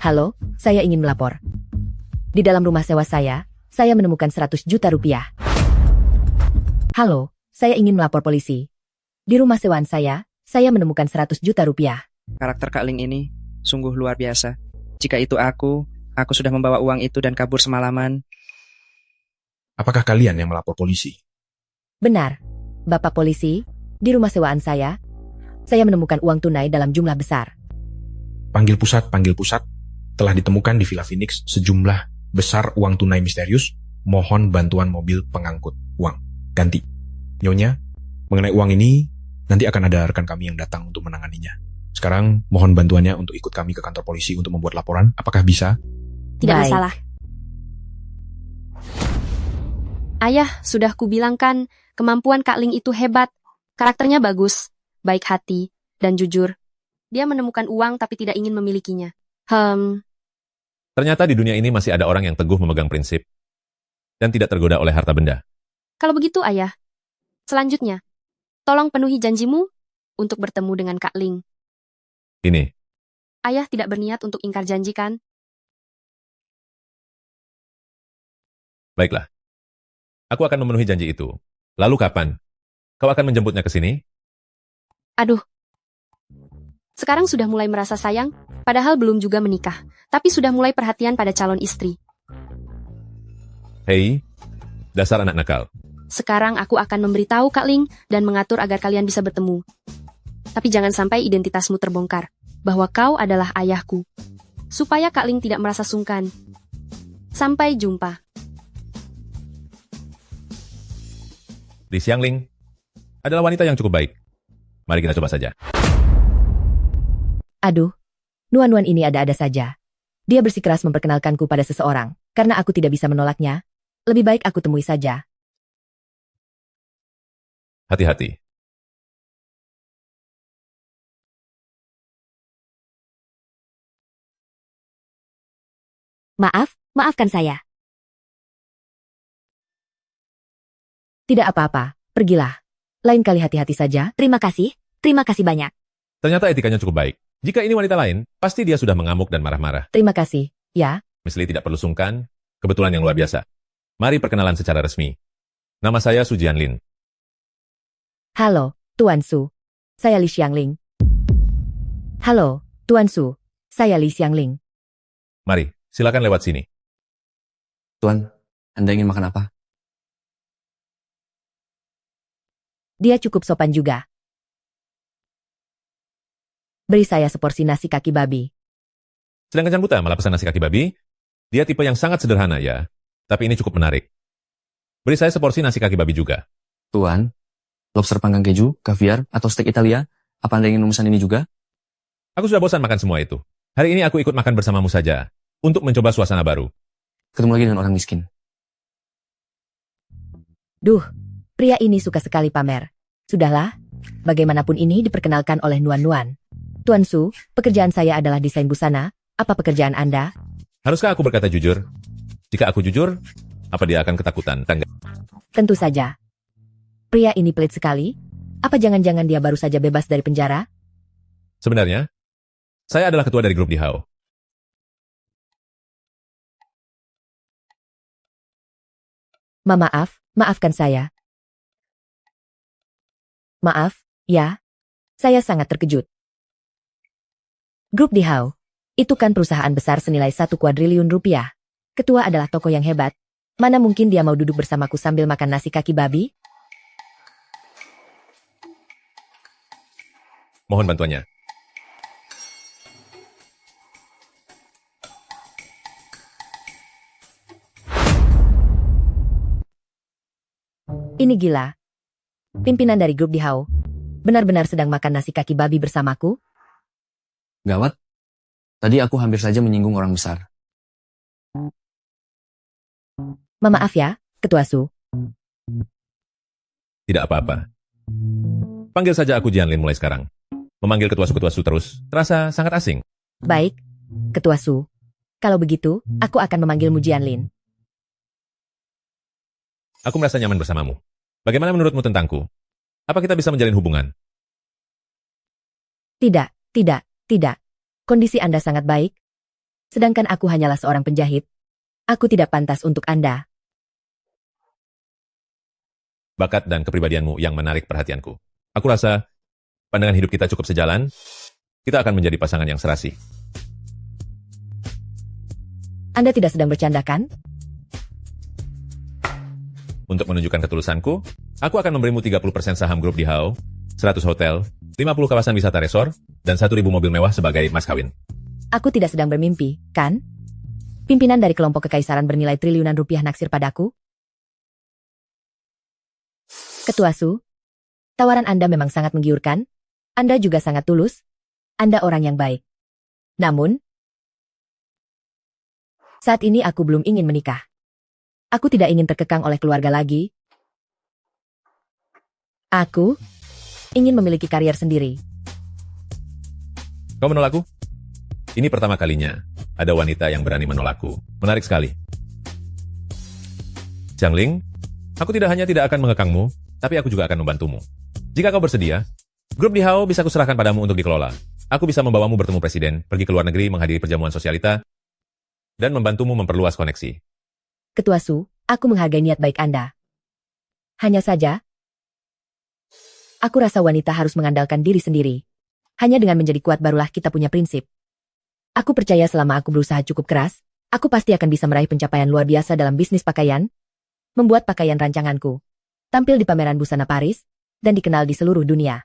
Halo, saya ingin melapor. Di dalam rumah sewa saya menemukan 100 juta rupiah. Halo, saya ingin melapor polisi. Di rumah sewaan saya menemukan 100 juta rupiah. Karakter Kak Ling ini sungguh luar biasa. Jika itu aku sudah membawa uang itu dan kabur semalaman. Apakah kalian yang melapor polisi? Benar, Bapak Polisi. Di rumah sewaan saya menemukan uang tunai dalam jumlah besar. Panggil pusat. Telah ditemukan di Villa Phoenix sejumlah besar uang tunai misterius. Mohon bantuan mobil pengangkut uang. Ganti. Nyonya, mengenai uang ini, nanti akan ada rekan kami yang datang untuk menanganinya. Sekarang, mohon bantuannya untuk ikut kami ke kantor polisi untuk membuat laporan. Apakah bisa? Tidak masalah. Ayah, sudah kubilangkan, kemampuan Kak Ling itu hebat. Karakternya bagus, baik hati, dan jujur. Dia menemukan uang tapi tidak ingin memilikinya. Ternyata di dunia ini masih ada orang yang teguh memegang prinsip dan tidak tergoda oleh harta benda. Kalau begitu, Ayah. Selanjutnya, tolong penuhi janjimu untuk bertemu dengan Kak Ling. Ini. Ayah tidak berniat untuk ingkar janji, kan? Baiklah. Aku akan memenuhi janji itu. Lalu kapan? Kau akan menjemputnya ke sini? Aduh. Sekarang sudah mulai merasa sayang, padahal belum juga menikah. Tapi sudah mulai perhatian pada calon istri. Hei, dasar anak nakal. Sekarang aku akan memberitahu Kak Ling dan mengatur agar kalian bisa bertemu. Tapi jangan sampai identitasmu terbongkar, bahwa kau adalah ayahku. Supaya Kak Ling tidak merasa sungkan. Sampai jumpa. Li Xiangling adalah wanita yang cukup baik. Mari kita coba saja. Aduh, nuan-nuan ini ada-ada saja. Dia bersikeras memperkenalkanku pada seseorang, karena aku tidak bisa menolaknya. Lebih baik aku temui saja. Hati-hati. Maafkan saya. Tidak apa-apa, pergilah. Lain kali hati-hati saja. Terima kasih, Terima kasih banyak. Ternyata etikanya cukup baik. Jika ini wanita lain, pasti dia sudah mengamuk dan marah-marah. Terima kasih. Ya, Miss Lee tidak perlu sungkan, kebetulan yang luar biasa. Mari perkenalan secara resmi. Nama saya Su Jianlin. halo, Tuan Su. Saya Li Xiangling. Halo, Tuan Su. Saya Li Xiangling. Mari, silakan lewat sini. Tuan, Anda ingin makan apa? Dia cukup sopan juga. Beri saya seporsi nasi kaki babi. Sedang kencan buta malah pesan nasi kaki babi. Dia tipe yang sangat sederhana ya, tapi ini cukup menarik. Beri saya seporsi nasi kaki babi juga. Tuan, lobster panggang keju, kaviar, atau steak Italia? Apa Anda ingin memesan ini juga? Aku sudah bosan makan semua itu. Hari ini aku ikut makan bersamamu saja, untuk mencoba suasana baru. Ketemu lagi dengan orang miskin. Duh, pria ini suka sekali pamer. Sudahlah, bagaimanapun ini diperkenalkan oleh Nuan-Nuan. Tuan Su, pekerjaan saya adalah desain busana. Apa pekerjaan Anda? Haruskah aku berkata jujur? Jika aku jujur, apa dia akan ketakutan? Tentu saja. Pria ini pelit sekali. Apa jangan-jangan dia baru saja bebas dari penjara? Sebenarnya, saya adalah ketua dari grup Dihao. Maafkan saya. Maaf, ya. Saya sangat terkejut. Grup Dihao. Itu kan perusahaan besar senilai 1 kuadriliun rupiah. Ketua adalah tokoh yang hebat. Mana mungkin dia mau duduk bersamaku sambil makan nasi kaki babi? Mohon bantuannya. Ini gila. Pimpinan dari grup Dihao benar-benar sedang makan nasi kaki babi bersamaku? Gawat. Tadi aku hampir saja menyinggung orang besar. Maaf ya, Ketua Su. Tidak apa-apa. Panggil saja aku Jianlin mulai sekarang. Memanggil ketua Su terus, terasa sangat asing. Baik, Ketua Su. Kalau begitu, aku akan memanggilmu Jianlin. Aku merasa nyaman bersamamu. Bagaimana menurutmu tentangku? Apa kita bisa menjalin hubungan? Tidak. Kondisi Anda sangat baik. Sedangkan aku hanyalah seorang penjahit. Aku tidak pantas untuk Anda. Bakat dan kepribadianmu yang menarik perhatianku. Aku rasa pandangan hidup kita cukup sejalan. Kita akan menjadi pasangan yang serasi. Anda tidak sedang bercanda kan? Untuk menunjukkan ketulusanku, aku akan memberimu 30% saham grup Dihao, 100 hotel, 50 kawasan wisata resor, dan 1.000 mobil mewah sebagai mas kawin. Aku tidak sedang bermimpi, kan? Pimpinan dari kelompok kekaisaran bernilai triliunan rupiah naksir padaku? Ketua Su, tawaran Anda memang sangat menggiurkan. Anda juga sangat tulus. Anda orang yang baik. Namun, saat ini aku belum ingin menikah. Aku tidak ingin terkekang oleh keluarga lagi. Aku ingin memiliki karier sendiri. Kau menolakku? Ini pertama kalinya ada wanita yang berani menolakku. Menarik sekali. Jiangling, aku tidak hanya tidak akan mengekangmu, tapi aku juga akan membantumu. Jika kau bersedia, grup Dihao bisa kuserahkan padamu untuk dikelola. Aku bisa membawamu bertemu presiden, pergi ke luar negeri menghadiri perjamuan sosialita, dan membantumu memperluas koneksi. Ketua Su, aku menghargai niat baik Anda. Hanya saja, aku rasa wanita harus mengandalkan diri sendiri. Hanya dengan menjadi kuat barulah kita punya prinsip. Aku percaya selama aku berusaha cukup keras, aku pasti akan bisa meraih pencapaian luar biasa dalam bisnis pakaian, membuat pakaian rancanganku, tampil di pameran busana Paris, dan dikenal di seluruh dunia.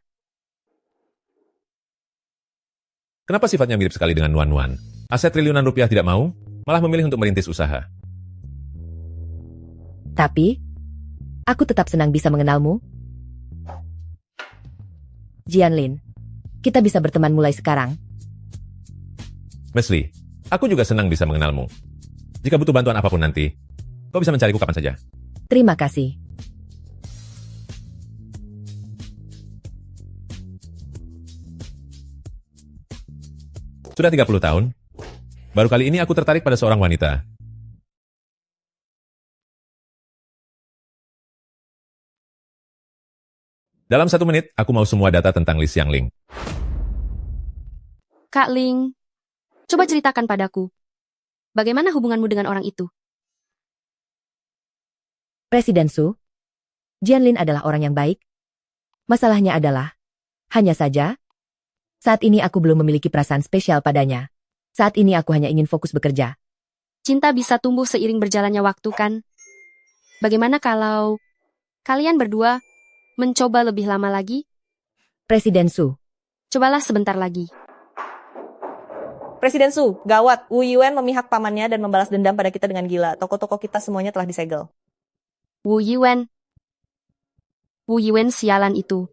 Kenapa sifatnya mirip sekali dengan Nuan-Nuan? Aset triliunan rupiah tidak mau, malah memilih untuk merintis usaha. Tapi, aku tetap senang bisa mengenalmu. Jianlin, kita bisa berteman mulai sekarang. Miss Lee, aku juga senang bisa mengenalmu. Jika butuh bantuan apapun nanti, kau bisa mencariku kapan saja. Terima kasih. Sudah 30 tahun, baru kali ini aku tertarik pada seorang wanita. Dalam 1 menit, aku mau semua data tentang Li Xiangling. Kak Ling, coba ceritakan padaku. Bagaimana hubunganmu dengan orang itu? Presiden Su, Jianlin adalah orang yang baik. Masalahnya adalah, hanya saja, saat ini aku belum memiliki perasaan spesial padanya. Saat ini aku hanya ingin fokus bekerja. Cinta bisa tumbuh seiring berjalannya waktu kan? Bagaimana kalau kalian berdua mencoba lebih lama lagi? Presiden Su, cobalah sebentar lagi. Presiden Su, gawat. Wu Yuan memihak pamannya dan membalas dendam pada kita dengan gila. Toko-toko kita semuanya telah disegel. Wu Yuan sialan itu.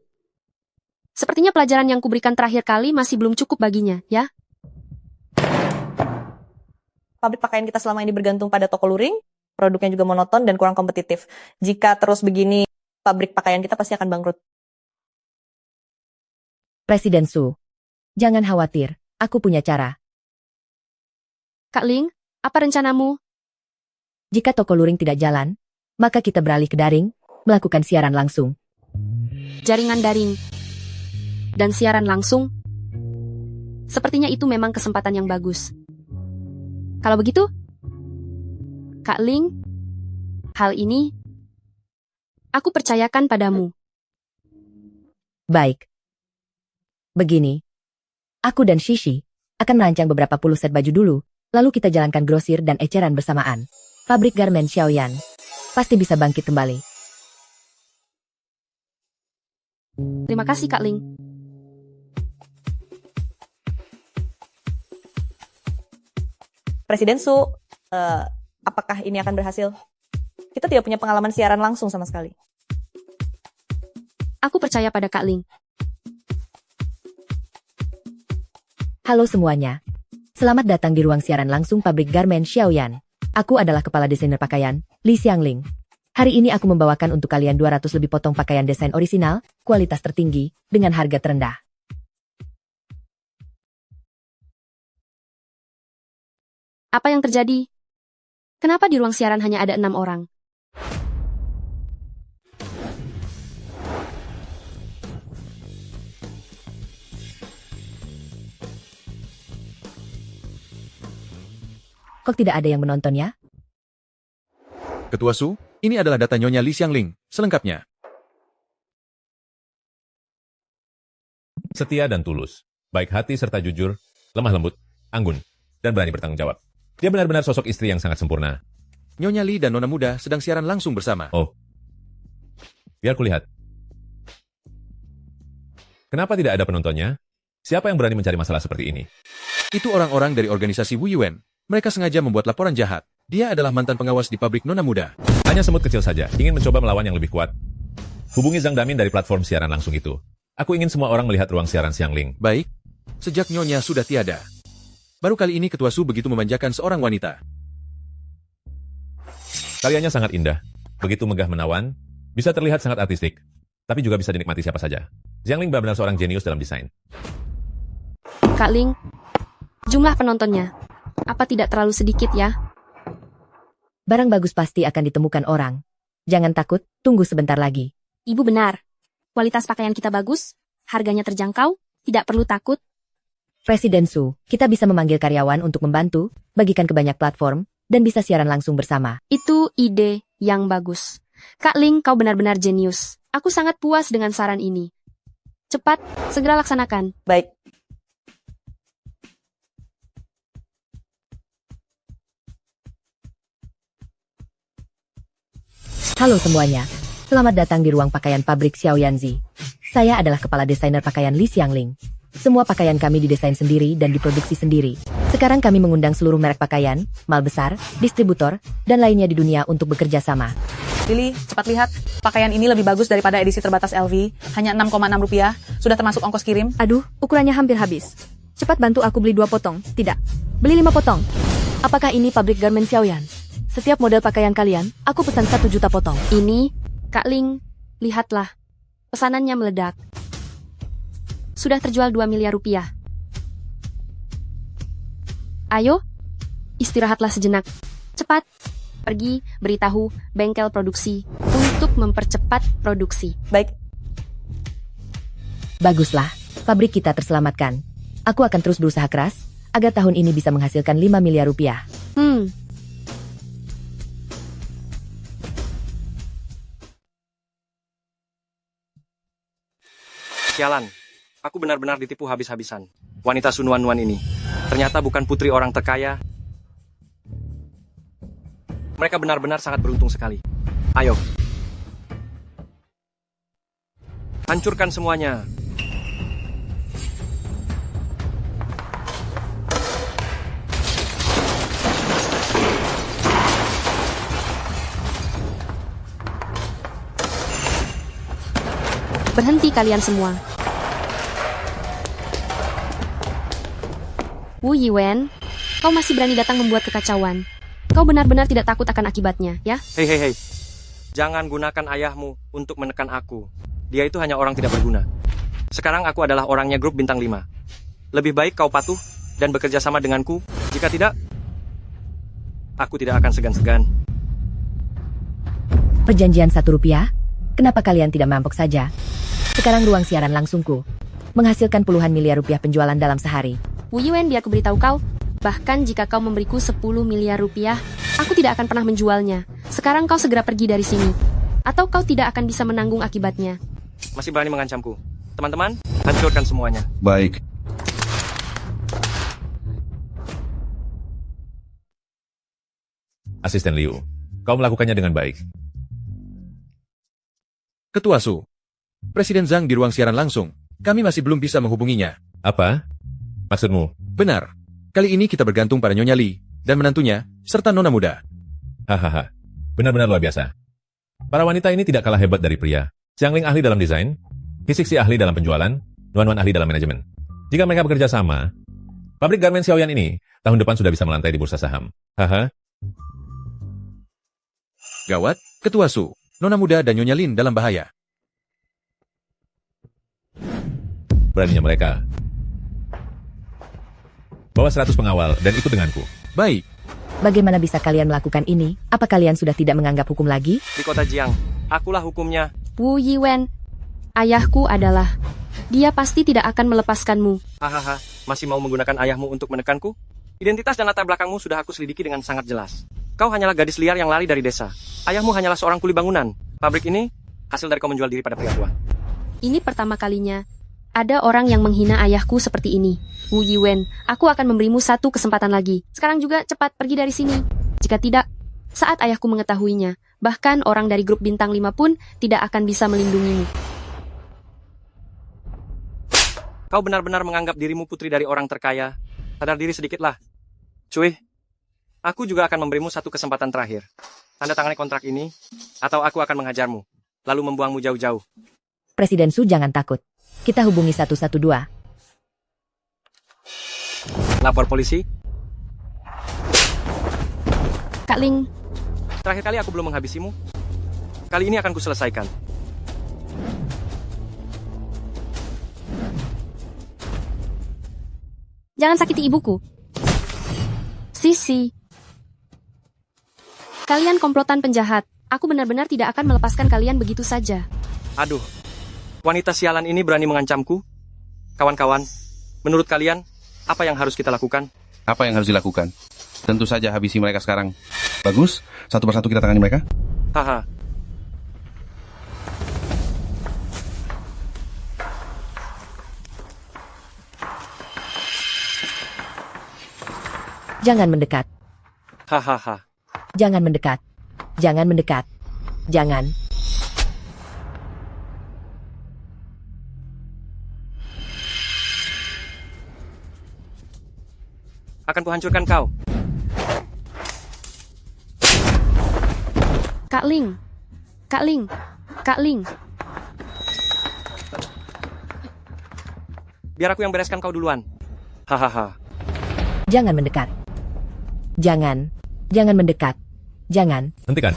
Sepertinya pelajaran yang kuberikan terakhir kali masih belum cukup baginya, ya? Pabrik pakaian kita selama ini bergantung pada toko luring, produknya juga monoton dan kurang kompetitif. Jika terus begini, pabrik pakaian kita pasti akan bangkrut. Presiden Su, jangan khawatir, aku punya cara. Kak Ling, apa rencanamu? Jika toko luring tidak jalan, maka kita beralih ke daring, melakukan siaran langsung. Jaringan daring dan siaran langsung? Sepertinya itu memang kesempatan yang bagus. Kalau begitu, Kak Ling, hal ini aku percayakan padamu. Baik. Begini, aku dan Shishi akan merancang beberapa puluh set baju dulu, lalu kita jalankan grosir dan eceran bersamaan. Pabrik garmen Xiaoyan pasti bisa bangkit kembali. Terima kasih, Kak Ling. Presiden Su, apakah ini akan berhasil? Kita tidak punya pengalaman siaran langsung sama sekali. Aku percaya pada Kak Ling. Halo semuanya. Selamat datang di ruang siaran langsung pabrik garmen Xiaoyan. Aku adalah kepala desainer pakaian, Li Xiangling. Hari ini aku membawakan untuk kalian 200 lebih potong pakaian desain orisinal, kualitas tertinggi, dengan harga terendah. Apa yang terjadi? Kenapa di ruang siaran hanya ada 6 orang? Kok tidak ada yang menonton ya? Ketua Su, ini adalah data Nyonya Li Xiangling, selengkapnya. Setia dan tulus, baik hati serta jujur, lemah lembut, anggun, dan berani bertanggung jawab. Dia benar-benar sosok istri yang sangat sempurna. Nyonya Li dan Nona Muda sedang siaran langsung bersama. Oh. Biar kulihat. Kenapa tidak ada penontonnya? Siapa yang berani mencari masalah seperti ini? Itu orang-orang dari organisasi Wu Yuan. Mereka sengaja membuat laporan jahat. Dia adalah mantan pengawas di pabrik Nona Muda. Hanya semut kecil saja, ingin mencoba melawan yang lebih kuat. Hubungi Zhang Damin dari platform siaran langsung itu. Aku ingin semua orang melihat ruang siaran Xiangling. Baik. Sejak Nyonya sudah tiada. Baru kali ini Ketua Su begitu memanjakan seorang wanita. Karyanya sangat indah. Begitu megah menawan, bisa terlihat sangat artistik. Tapi juga bisa dinikmati siapa saja. Xiangling benar-benar seorang jenius dalam desain. Kak Ling, jumlah penontonnya. Apa tidak terlalu sedikit ya? Barang bagus pasti akan ditemukan orang. Jangan takut, tunggu sebentar lagi. Ibu benar. Kualitas pakaian kita bagus, harganya terjangkau, tidak perlu takut. Presiden Su, kita bisa memanggil karyawan untuk membantu, bagikan ke banyak platform, dan bisa siaran langsung bersama. Itu ide yang bagus. Kak Ling, kau benar-benar jenius. Aku sangat puas dengan saran ini. Cepat, segera laksanakan. Baik. Halo semuanya, selamat datang di ruang pakaian pabrik Xiaoyanzi. Saya adalah kepala desainer pakaian Li Xiangling. Semua pakaian kami didesain sendiri dan diproduksi sendiri. Sekarang kami mengundang seluruh merek pakaian, mal besar, distributor, dan lainnya di dunia untuk bekerja sama. Lili, cepat lihat. Pakaian ini lebih bagus daripada edisi terbatas LV. Hanya 6,6 rupiah. Sudah termasuk ongkos kirim. Aduh, ukurannya hampir habis. Cepat bantu aku beli 2 potong. Tidak, beli 5 potong. Apakah ini pabrik garmen Xiaoyan? Setiap model pakaian kalian, aku pesan 1 juta potong. Ini, Kak Ling, lihatlah. Pesanannya meledak. Sudah terjual 2 miliar rupiah. Ayo, istirahatlah sejenak. Cepat, pergi beritahu bengkel produksi untuk mempercepat produksi. Baik. Baguslah, pabrik kita terselamatkan. Aku akan terus berusaha keras, agar tahun ini bisa menghasilkan 5 miliar rupiah. Sialan, aku benar-benar ditipu habis-habisan. Wanita Sunuan-Nuan ini ternyata bukan putri orang terkaya. Mereka benar-benar sangat beruntung sekali. Ayo, hancurkan semuanya. Berhenti kalian semua. Wu Yiwen, kau masih berani datang membuat kekacauan. Kau benar-benar tidak takut akan akibatnya, ya? Hei. Jangan gunakan ayahmu untuk menekan aku. Dia itu hanya orang tidak berguna. Sekarang aku adalah orangnya grup bintang 5. Lebih baik kau patuh dan bekerja sama denganku. Jika tidak, aku tidak akan segan-segan. Perjanjian 1 rupiah? Kenapa kalian tidak mampuk saja? Sekarang ruang siaran langsungku. Menghasilkan puluhan miliar rupiah penjualan dalam sehari. Wu Yiwen, biar aku beritahu kau. Bahkan jika kau memberiku 10 miliar rupiah, aku tidak akan pernah menjualnya. Sekarang kau segera pergi dari sini. Atau kau tidak akan bisa menanggung akibatnya. Masih berani mengancamku. Teman-teman, hancurkan semuanya. Baik. Asisten Liu, kau melakukannya dengan baik. Ketua Su, Presiden Zhang di ruang siaran langsung. Kami masih belum bisa menghubunginya. Apa? Maksudmu? Benar. Kali ini kita bergantung pada Nyonya Li dan menantunya, serta nona muda. Hahaha, benar-benar luar biasa. Para wanita ini tidak kalah hebat dari pria. Xiangling ahli dalam desain, Hisiksi ahli dalam penjualan, Nuan-Nuan ahli dalam manajemen. Jika mereka bekerja sama, pabrik garmen Xiaoyan ini tahun depan sudah bisa melantai di bursa saham. Haha. Gawat, Ketua Su, nona muda dan Nyonya Lin dalam bahaya. Beraninya mereka. Bawa 100 pengawal dan ikut denganku. Baik. Bagaimana bisa kalian melakukan ini? Apa kalian sudah tidak menganggap hukum lagi? Di kota Jiang, akulah hukumnya. Wu Yiwen, ayahku adalah. Dia pasti tidak akan melepaskanmu. Hahaha, masih mau menggunakan ayahmu untuk menekanku? Identitas dan latar belakangmu sudah aku selidiki dengan sangat jelas. Kau hanyalah gadis liar yang lari dari desa. Ayahmu hanyalah seorang kuli bangunan. Pabrik ini hasil dari kau menjual diri pada pria tua. Ini pertama kalinya ada orang yang menghina ayahku seperti ini. Wu Yiwen, aku akan memberimu 1 kesempatan lagi. Sekarang juga cepat pergi dari sini. Jika tidak, saat ayahku mengetahuinya, bahkan orang dari grup bintang 5 pun tidak akan bisa melindungimu. Kau benar-benar menganggap dirimu putri dari orang terkaya. Sadar diri sedikitlah. Cuy, aku juga akan memberimu 1 kesempatan terakhir. Tanda tangani kontrak ini, atau aku akan menghajarmu, lalu membuangmu jauh-jauh. Presiden Su, jangan takut. Kita hubungi 112. Lapor polisi. Kak Ling. Terakhir kali aku belum menghabisimu. Kali ini akan kuselesaikan. Jangan sakiti ibuku. Sisi. Kalian komplotan penjahat. Aku benar-benar tidak akan melepaskan kalian begitu saja. Aduh, wanita sialan ini berani mengancamku. Kawan-kawan, menurut kalian, apa yang harus kita lakukan? Apa yang harus dilakukan? Tentu saja habisi mereka sekarang. Bagus, satu persatu kita tangani mereka. Haha. Jangan mendekat. Hahaha. Jangan mendekat. Jangan mendekat. Jangan. Akan kuhancurkan kau. Kak Ling. Kak Ling. Kak Ling. Biar aku yang bereskan kau duluan. Hahaha. Jangan mendekat. Jangan. Jangan mendekat. Jangan. Hentikan.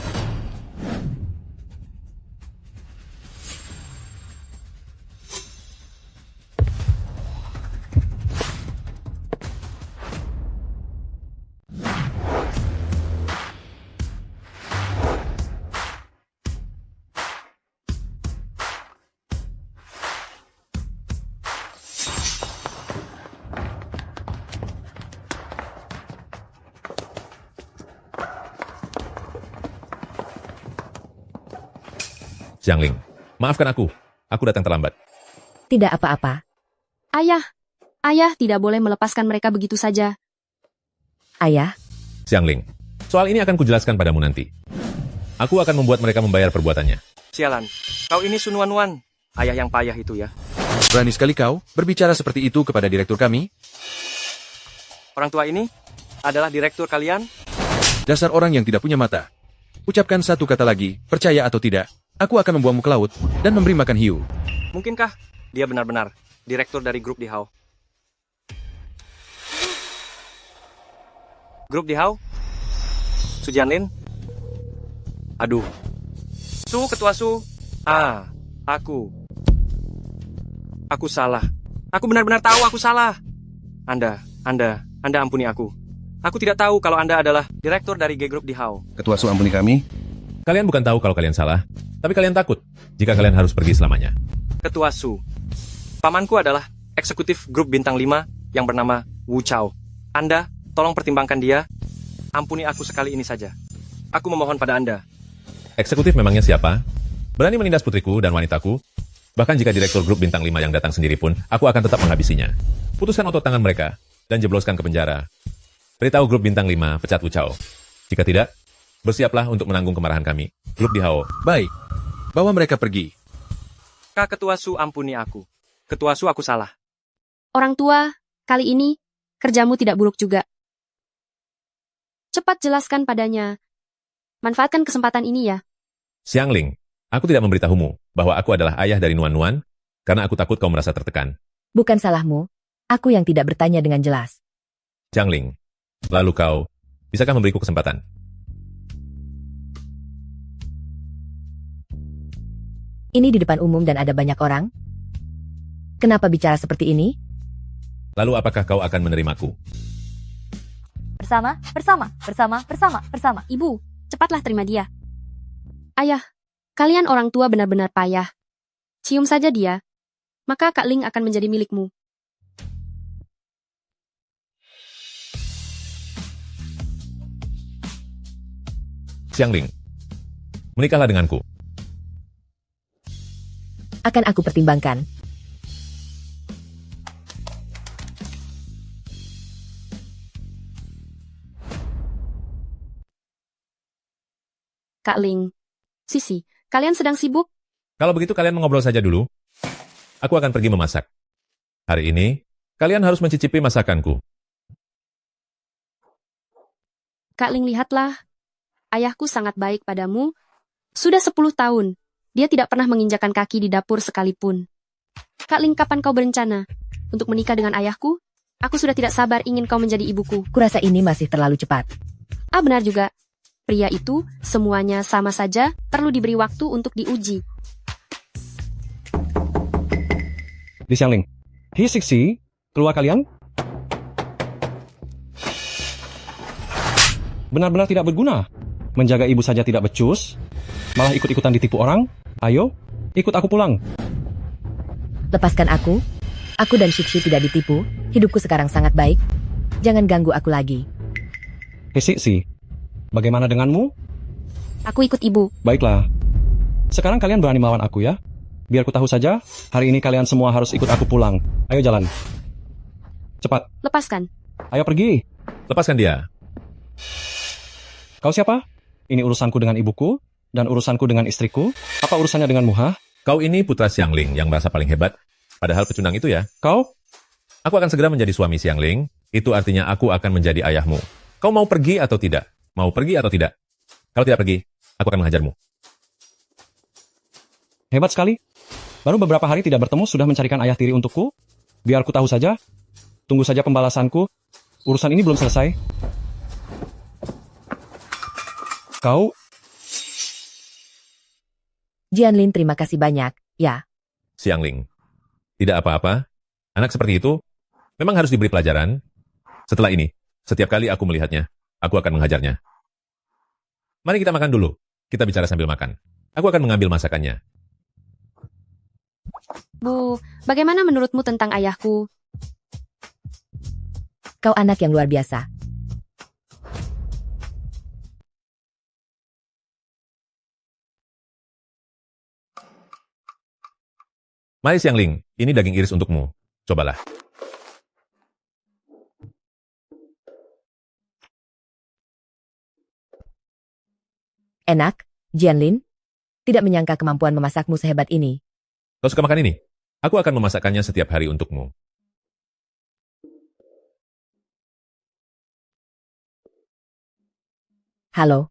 Xiangling, maafkan aku. Aku datang terlambat. Tidak apa-apa. Ayah tidak boleh melepaskan mereka begitu saja. Ayah, Xiangling, soal ini akan kujelaskan padamu nanti. Aku akan membuat mereka membayar perbuatannya. Sialan, kau ini Su Nuan, ayah yang payah itu ya. Berani sekali kau berbicara seperti itu kepada direktur kami? Orang tua ini adalah direktur kalian? Dasar orang yang tidak punya mata. Ucapkan satu kata lagi, percaya atau tidak, aku akan membuangmu ke laut dan memberi makan hiu. Mungkinkah dia benar-benar direktur dari grup di Hao? Grup di Hao? Su Jianlin? Aduh. Su, ketua Su. Aku salah. Aku benar-benar tahu aku salah. Anda ampuni aku. Aku tidak tahu kalau Anda adalah direktur dari G Group di Hao. Ketua Su, ampuni kami. Kalian bukan tahu kalau kalian salah, tapi kalian takut jika kalian harus pergi selamanya. Ketua Su, pamanku adalah eksekutif grup bintang 5 yang bernama Wu Chao. Anda, tolong pertimbangkan dia. Ampuni aku sekali ini saja. Aku memohon pada Anda. Eksekutif memangnya siapa? Berani menindas putriku dan wanitaku? Bahkan jika direktur grup bintang 5 yang datang sendiri pun, aku akan tetap menghabisinya. Putuskan otot tangan mereka dan jebloskan ke penjara. Beritahu grup bintang 5 pecat Wu Chao. Jika tidak, bersiaplah untuk menanggung kemarahan kami. Grup di Hao. Baik, bawa mereka pergi. Kak Ketua Su, ampuni aku. Ketua Su, aku salah. Orang tua, kali ini kerjamu tidak buruk juga. Cepat jelaskan padanya. Manfaatkan kesempatan ini ya. Xiangling, aku tidak memberitahumu bahwa aku adalah ayah dari Nuan karena aku takut kau merasa tertekan. bukan salahmu. Aku yang tidak bertanya dengan jelas. Xiangling, lalu kau, bisakah memberiku kesempatan? Ini di depan umum dan ada banyak orang. Kenapa bicara seperti ini? Lalu apakah kau akan menerimaku? Bersama. Ibu, cepatlah terima dia. Ayah, kalian orang tua benar-benar payah. Cium saja dia, maka Kak Ling akan menjadi milikmu. Xiangling, menikahlah denganku. Akan aku pertimbangkan. Kak Ling, Sisi, kalian sedang sibuk? Kalau begitu kalian mengobrol saja dulu. Aku akan pergi memasak. Hari ini, kalian harus mencicipi masakanku. Kak Ling, lihatlah. Ayahku sangat baik padamu. Sudah 10 tahun. Dia tidak pernah menginjakan kaki di dapur sekalipun. Kak Ling, kapan kau berencana untuk menikah dengan ayahku? Aku sudah tidak sabar ingin kau menjadi ibuku. Kurasa ini masih terlalu cepat. Benar juga. Pria itu semuanya sama saja, perlu diberi waktu untuk diuji. Di Xiangling. Hi Sixi, keluar kalian? Benar-benar tidak berguna. Menjaga ibu saja tidak becus, malah ikut-ikutan ditipu orang. Ayo, ikut aku pulang. Lepaskan aku. Aku dan Sixi tidak ditipu. Hidupku sekarang sangat baik. Jangan ganggu aku lagi. Hi Sixi, bagaimana denganmu? Aku ikut ibu. Baiklah. Sekarang kalian berani melawan aku ya? Biar ku tahu saja, hari ini kalian semua harus ikut aku pulang. Ayo jalan. Cepat. Lepaskan. Ayo pergi. Lepaskan dia. Kau siapa? Ini urusanku dengan ibuku, dan urusanku dengan istriku. Apa urusannya denganmu, ha? Kau ini putra Xiangling yang merasa paling hebat. Padahal pecundang itu ya. Kau? Aku akan segera menjadi suami Xiangling. Itu artinya aku akan menjadi ayahmu. Kau mau pergi atau tidak? Mau pergi atau tidak? Kalau tidak pergi, aku akan menghajarmu. Hebat sekali. Baru beberapa hari tidak bertemu sudah mencarikan ayah tiri untukku. Biar ku tahu saja. Tunggu saja pembalasanku. Urusan ini belum selesai. Kau? Jianlin, terima kasih banyak, ya. Xiangling, tidak apa-apa. Anak seperti itu memang harus diberi pelajaran. Setelah ini, setiap kali aku melihatnya, aku akan menghajarnya. Mari kita makan dulu. Kita bicara sambil makan. Aku akan mengambil masakannya. Bu, bagaimana menurutmu tentang ayahku? Kau anak yang luar biasa. Mari Xiangling, ini daging iris untukmu. Cobalah. Enak, Jianlin. Tidak menyangka kemampuan memasakmu sehebat ini. Kau suka makan ini? Aku akan memasakkannya setiap hari untukmu. Halo.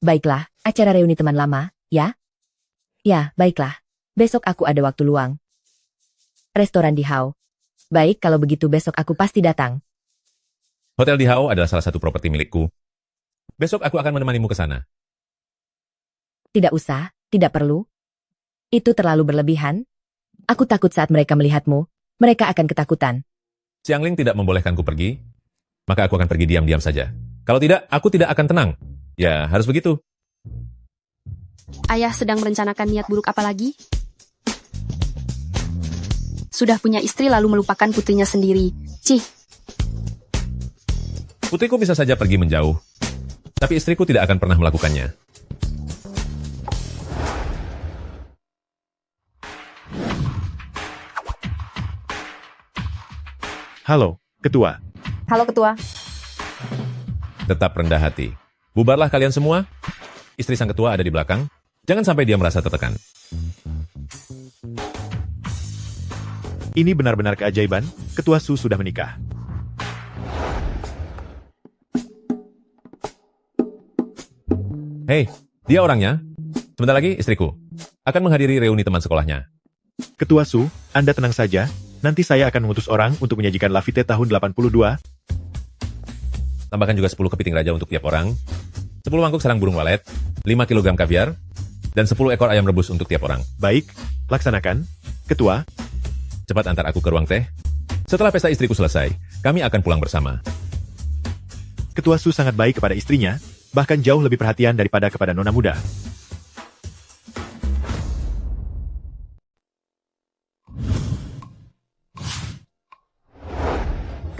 Baiklah, acara reuni teman lama, ya? Ya, baiklah. Besok aku ada waktu luang. Restoran di Hao. Baik, kalau begitu besok aku pasti datang. Hotel di Hao adalah salah satu properti milikku. Besok aku akan menemanimu ke sana. Tidak usah, tidak perlu. Itu terlalu berlebihan. Aku takut saat mereka melihatmu, mereka akan ketakutan. Xiangling tidak membolehkanku pergi, maka aku akan pergi diam-diam saja. Kalau tidak, aku tidak akan tenang. Ya, harus begitu. Ayah sedang merencanakan niat buruk apa lagi? Sudah punya istri lalu melupakan putrinya sendiri. Cih, Putriku bisa saja pergi menjauh, tapi istriku tidak akan pernah melakukannya. Halo, Ketua. Halo Ketua. Tetap rendah hati. Bubarlah kalian semua. Istri sang ketua ada di belakang. Jangan sampai dia merasa tertekan. Ini benar-benar keajaiban, Ketua Su sudah menikah. Hei, dia orangnya. Sebentar lagi istriku akan menghadiri reuni teman sekolahnya. Ketua Su, Anda tenang saja. Nanti saya akan mengutus orang untuk menyajikan lafite tahun 82. Tambahkan juga 10 kepiting raja untuk tiap orang, 10 mangkuk sarang burung walet, 5 kg kaviar, dan 10 ekor ayam rebus untuk tiap orang. Baik, laksanakan. Ketua. Cepat antar aku ke ruang teh. Setelah pesta istriku selesai, kami akan pulang bersama. Ketua Su sangat baik kepada istrinya, bahkan jauh lebih perhatian daripada kepada nona muda.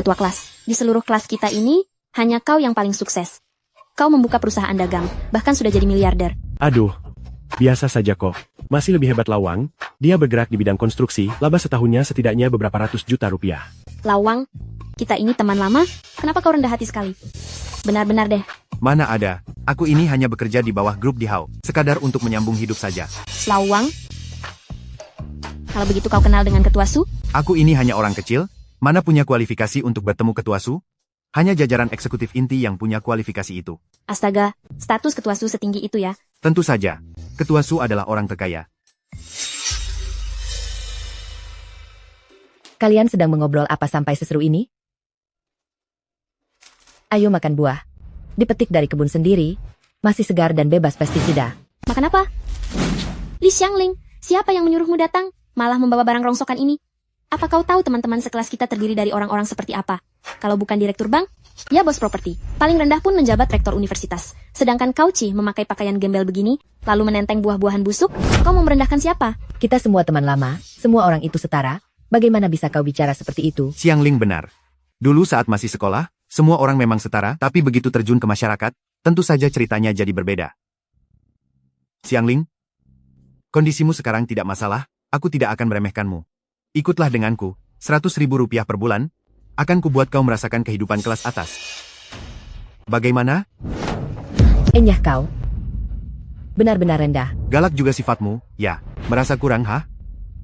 ketua kelas. Di seluruh kelas kita ini, hanya kau yang paling sukses. Kau membuka perusahaan dagang, bahkan sudah jadi miliarder. Aduh, biasa saja kok. Masih lebih hebat Lawang, dia bergerak di bidang konstruksi, laba setahunnya setidaknya beberapa ratus juta rupiah. Lawang, kita ini teman lama, kenapa kau rendah hati sekali? Benar-benar deh. Mana ada, aku ini hanya bekerja di bawah grup di Hao, sekadar untuk menyambung hidup saja. Lawang, kalau begitu kau kenal dengan Ketua Su? Aku ini hanya orang kecil, mana punya kualifikasi untuk bertemu Ketua Su? Hanya jajaran eksekutif inti yang punya kualifikasi itu. Astaga, status Ketua Su setinggi itu ya? Tentu saja, Ketua Su adalah orang terkaya. Kalian sedang mengobrol apa sampai seseru ini? Ayo makan buah. Dipetik dari kebun sendiri, masih segar dan bebas pestisida. Makan apa? Li Xiangling, siapa yang menyuruhmu datang, malah membawa barang rongsokan ini? Apa kau tahu teman-teman sekelas kita terdiri dari orang-orang seperti apa? Kalau bukan direktur bank, ya bos properti. Paling rendah pun menjabat rektor universitas. Sedangkan kau Ci memakai pakaian gembel begini, lalu menenteng buah-buahan busuk, kau mau merendahkan siapa? Kita semua teman lama, semua orang itu setara. Bagaimana bisa kau bicara seperti itu? Xiangling benar. Dulu saat masih sekolah, semua orang memang setara, tapi begitu terjun ke masyarakat, tentu saja ceritanya jadi berbeda. Xiangling, kondisimu sekarang tidak masalah, aku tidak akan meremehkanmu. Ikutlah denganku, 100.000 rupiah per bulan, akan kubuat kau merasakan kehidupan kelas atas. Bagaimana? Enyah kau. Benar-benar rendah. Galak juga sifatmu, ya. Merasa kurang, ha?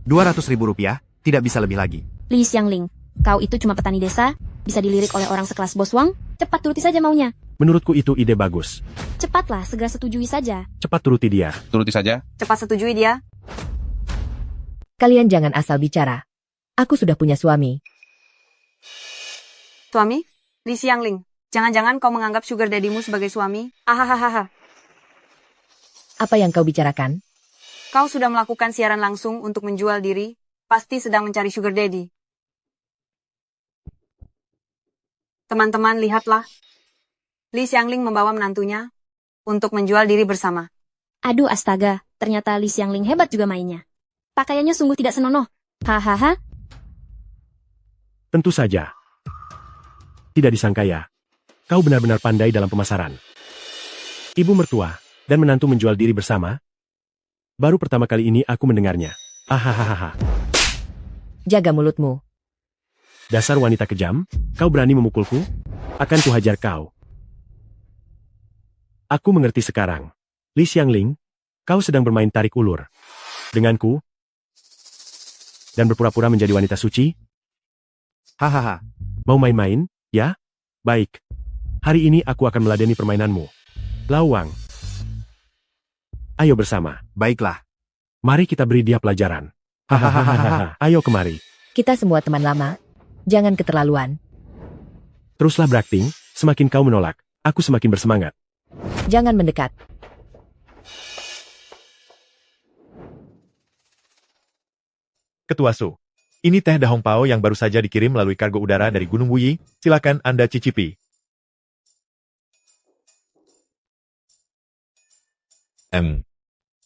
200.000 rupiah, tidak bisa lebih lagi. Li Xiangling, kau itu cuma petani desa, bisa dilirik oleh orang sekelas Bos Wang, cepat turuti saja maunya. Menurutku itu ide bagus. Cepatlah, segera setujui saja. Cepat turuti dia. Turuti saja. Cepat setujui dia. Kalian jangan asal bicara. Aku sudah punya suami. Suami? Li Xiangling, jangan-jangan kau menganggap sugar daddy-mu sebagai suami? Ahahaha. Apa yang kau bicarakan? Kau sudah melakukan siaran langsung untuk menjual diri, pasti sedang mencari sugar daddy. Teman-teman, lihatlah. Li Xiangling membawa menantunya untuk menjual diri bersama. Aduh astaga, ternyata Li Xiangling hebat juga mainnya. Pakaiannya sungguh tidak senonoh. Hahaha. Tentu saja. Tidak disangka ya. Kau benar-benar pandai dalam pemasaran. Ibu mertua dan menantu menjual diri bersama. Baru pertama kali ini aku mendengarnya. Ahahaha. Jaga mulutmu. Dasar wanita kejam, kau berani memukulku? Akan kuhajar kau. Aku mengerti sekarang. Li Xiangling, kau sedang bermain tarik ulur. Denganku? Dan berpura-pura menjadi wanita suci? Hahaha. Mau main-main, ya? Baik. Hari ini aku akan meladeni permainanmu. Lawang. Ayo bersama. Baiklah. Mari kita beri dia pelajaran. Hahaha. Ayo kemari. Kita semua teman lama. Jangan keterlaluan. Teruslah berakting, semakin kau menolak, aku semakin bersemangat. Jangan mendekat. Ketua Su. Ini teh dahong pao yang baru saja dikirim melalui kargo udara dari Gunung Wuyi. Silakan Anda cicipi.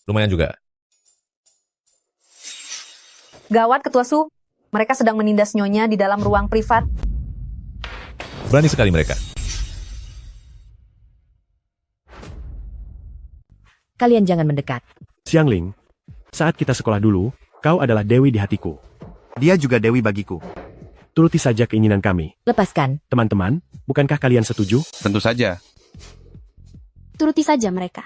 Lumayan juga. Gawat, Ketua Su. Mereka sedang menindas Nyonya di dalam ruang privat. Berani sekali mereka. Kalian jangan mendekat. Xiangling, saat kita sekolah dulu, kau adalah dewi di hatiku. Dia juga dewi bagiku. Turuti saja keinginan kami. Lepaskan. Teman-teman, bukankah kalian setuju? Tentu saja. Turuti saja mereka.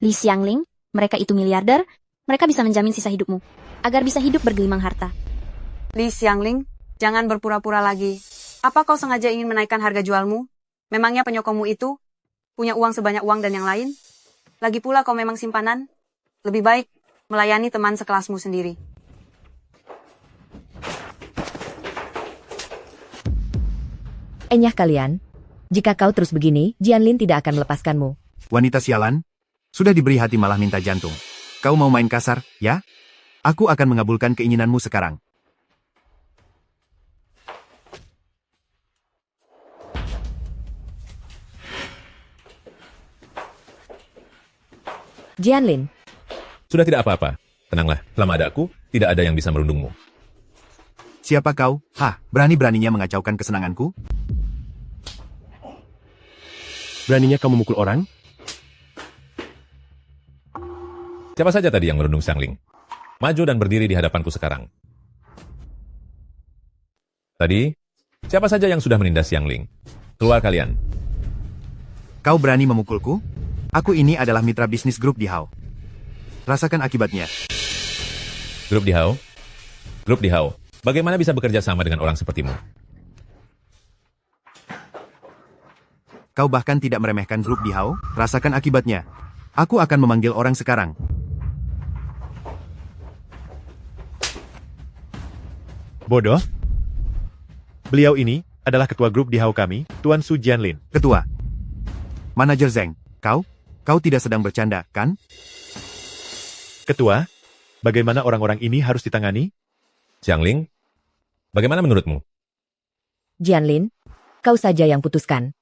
Li Xiangling, mereka itu miliarder, mereka bisa menjamin sisa hidupmu. Agar bisa hidup bergelimang harta. Li Xiangling, jangan berpura-pura lagi. Apa kau sengaja ingin menaikkan harga jualmu? Memangnya penyokongmu itu punya uang sebanyak uang dan yang lain? Lagi pula kau memang simpanan. Lebih baik melayani teman sekelasmu sendiri. Enyah kalian. Jika kau terus begini, Jianlin tidak akan melepaskanmu. Wanita sialan, sudah diberi hati malah minta jantung. Kau mau main kasar, ya? Aku akan mengabulkan keinginanmu sekarang. Jianlin. Sudah tidak apa-apa. Tenanglah, selama ada aku, tidak ada yang bisa merundungmu. Siapa kau? Berani-beraninya mengacaukan kesenanganku? Beraninya kau memukul orang? Siapa saja tadi yang merundung Xiangling? Maju dan berdiri di hadapanku sekarang. Tadi, siapa saja yang sudah menindas Xiangling? Keluar kalian. Kau berani memukulku? Aku ini adalah mitra bisnis grup Dihao. Rasakan akibatnya. Grup Dihao? Grup Dihao, bagaimana bisa bekerja sama dengan orang sepertimu? Kau bahkan tidak meremehkan grup Dihao? Rasakan akibatnya. Aku akan memanggil orang sekarang. Bodoh. Beliau ini adalah ketua grup Dihao kami, Tuan Su Jianlin. Ketua. Manajer Zeng, kau tidak sedang bercanda, kan? Ketua, bagaimana orang-orang ini harus ditangani? Xiangling, bagaimana menurutmu? Jianlin, kau saja yang putuskan.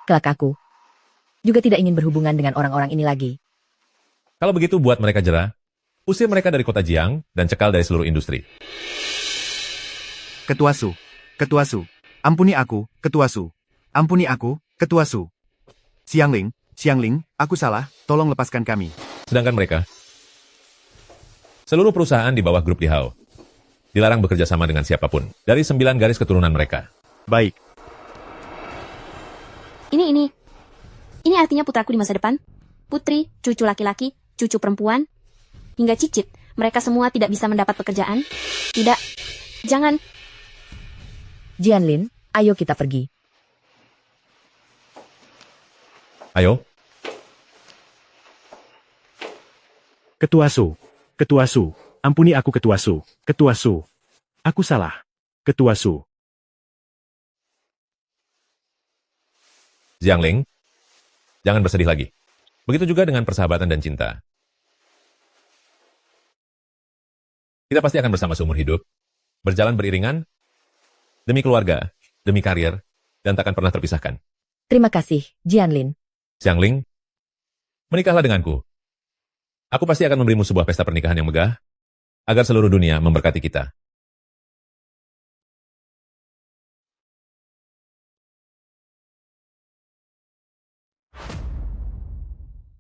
Kelak aku juga tidak ingin berhubungan dengan orang-orang ini lagi. Kalau begitu buat mereka jera, usir mereka dari kota Jiang dan cekal dari seluruh industri. Ketua Su, ampuni aku, Ketua Su. Ampuni aku, Ketua Su. Xiangling, aku salah, tolong lepaskan kami. Sedangkan mereka, seluruh perusahaan di bawah grup Dihao, dilarang bekerja sama dengan siapapun, dari 9 garis keturunan mereka. Baik. Ini artinya putraku di masa depan? Putri, cucu laki-laki, cucu perempuan, hingga cicit, mereka semua tidak bisa mendapat pekerjaan? Tidak, jangan. Jianlin, ayo kita pergi. Ayo. Ketua Su, ampuni aku Ketua Su. Aku salah. Ketua Su. Jiangling, jangan bersedih lagi. Begitu juga dengan persahabatan dan cinta. Kita pasti akan bersama seumur hidup, berjalan beriringan, demi keluarga, demi karir, dan takkan pernah terpisahkan. Terima kasih, Jianlin. Xiangling, menikahlah denganku. Aku pasti akan memberimu sebuah pesta pernikahan yang megah, agar seluruh dunia memberkati kita.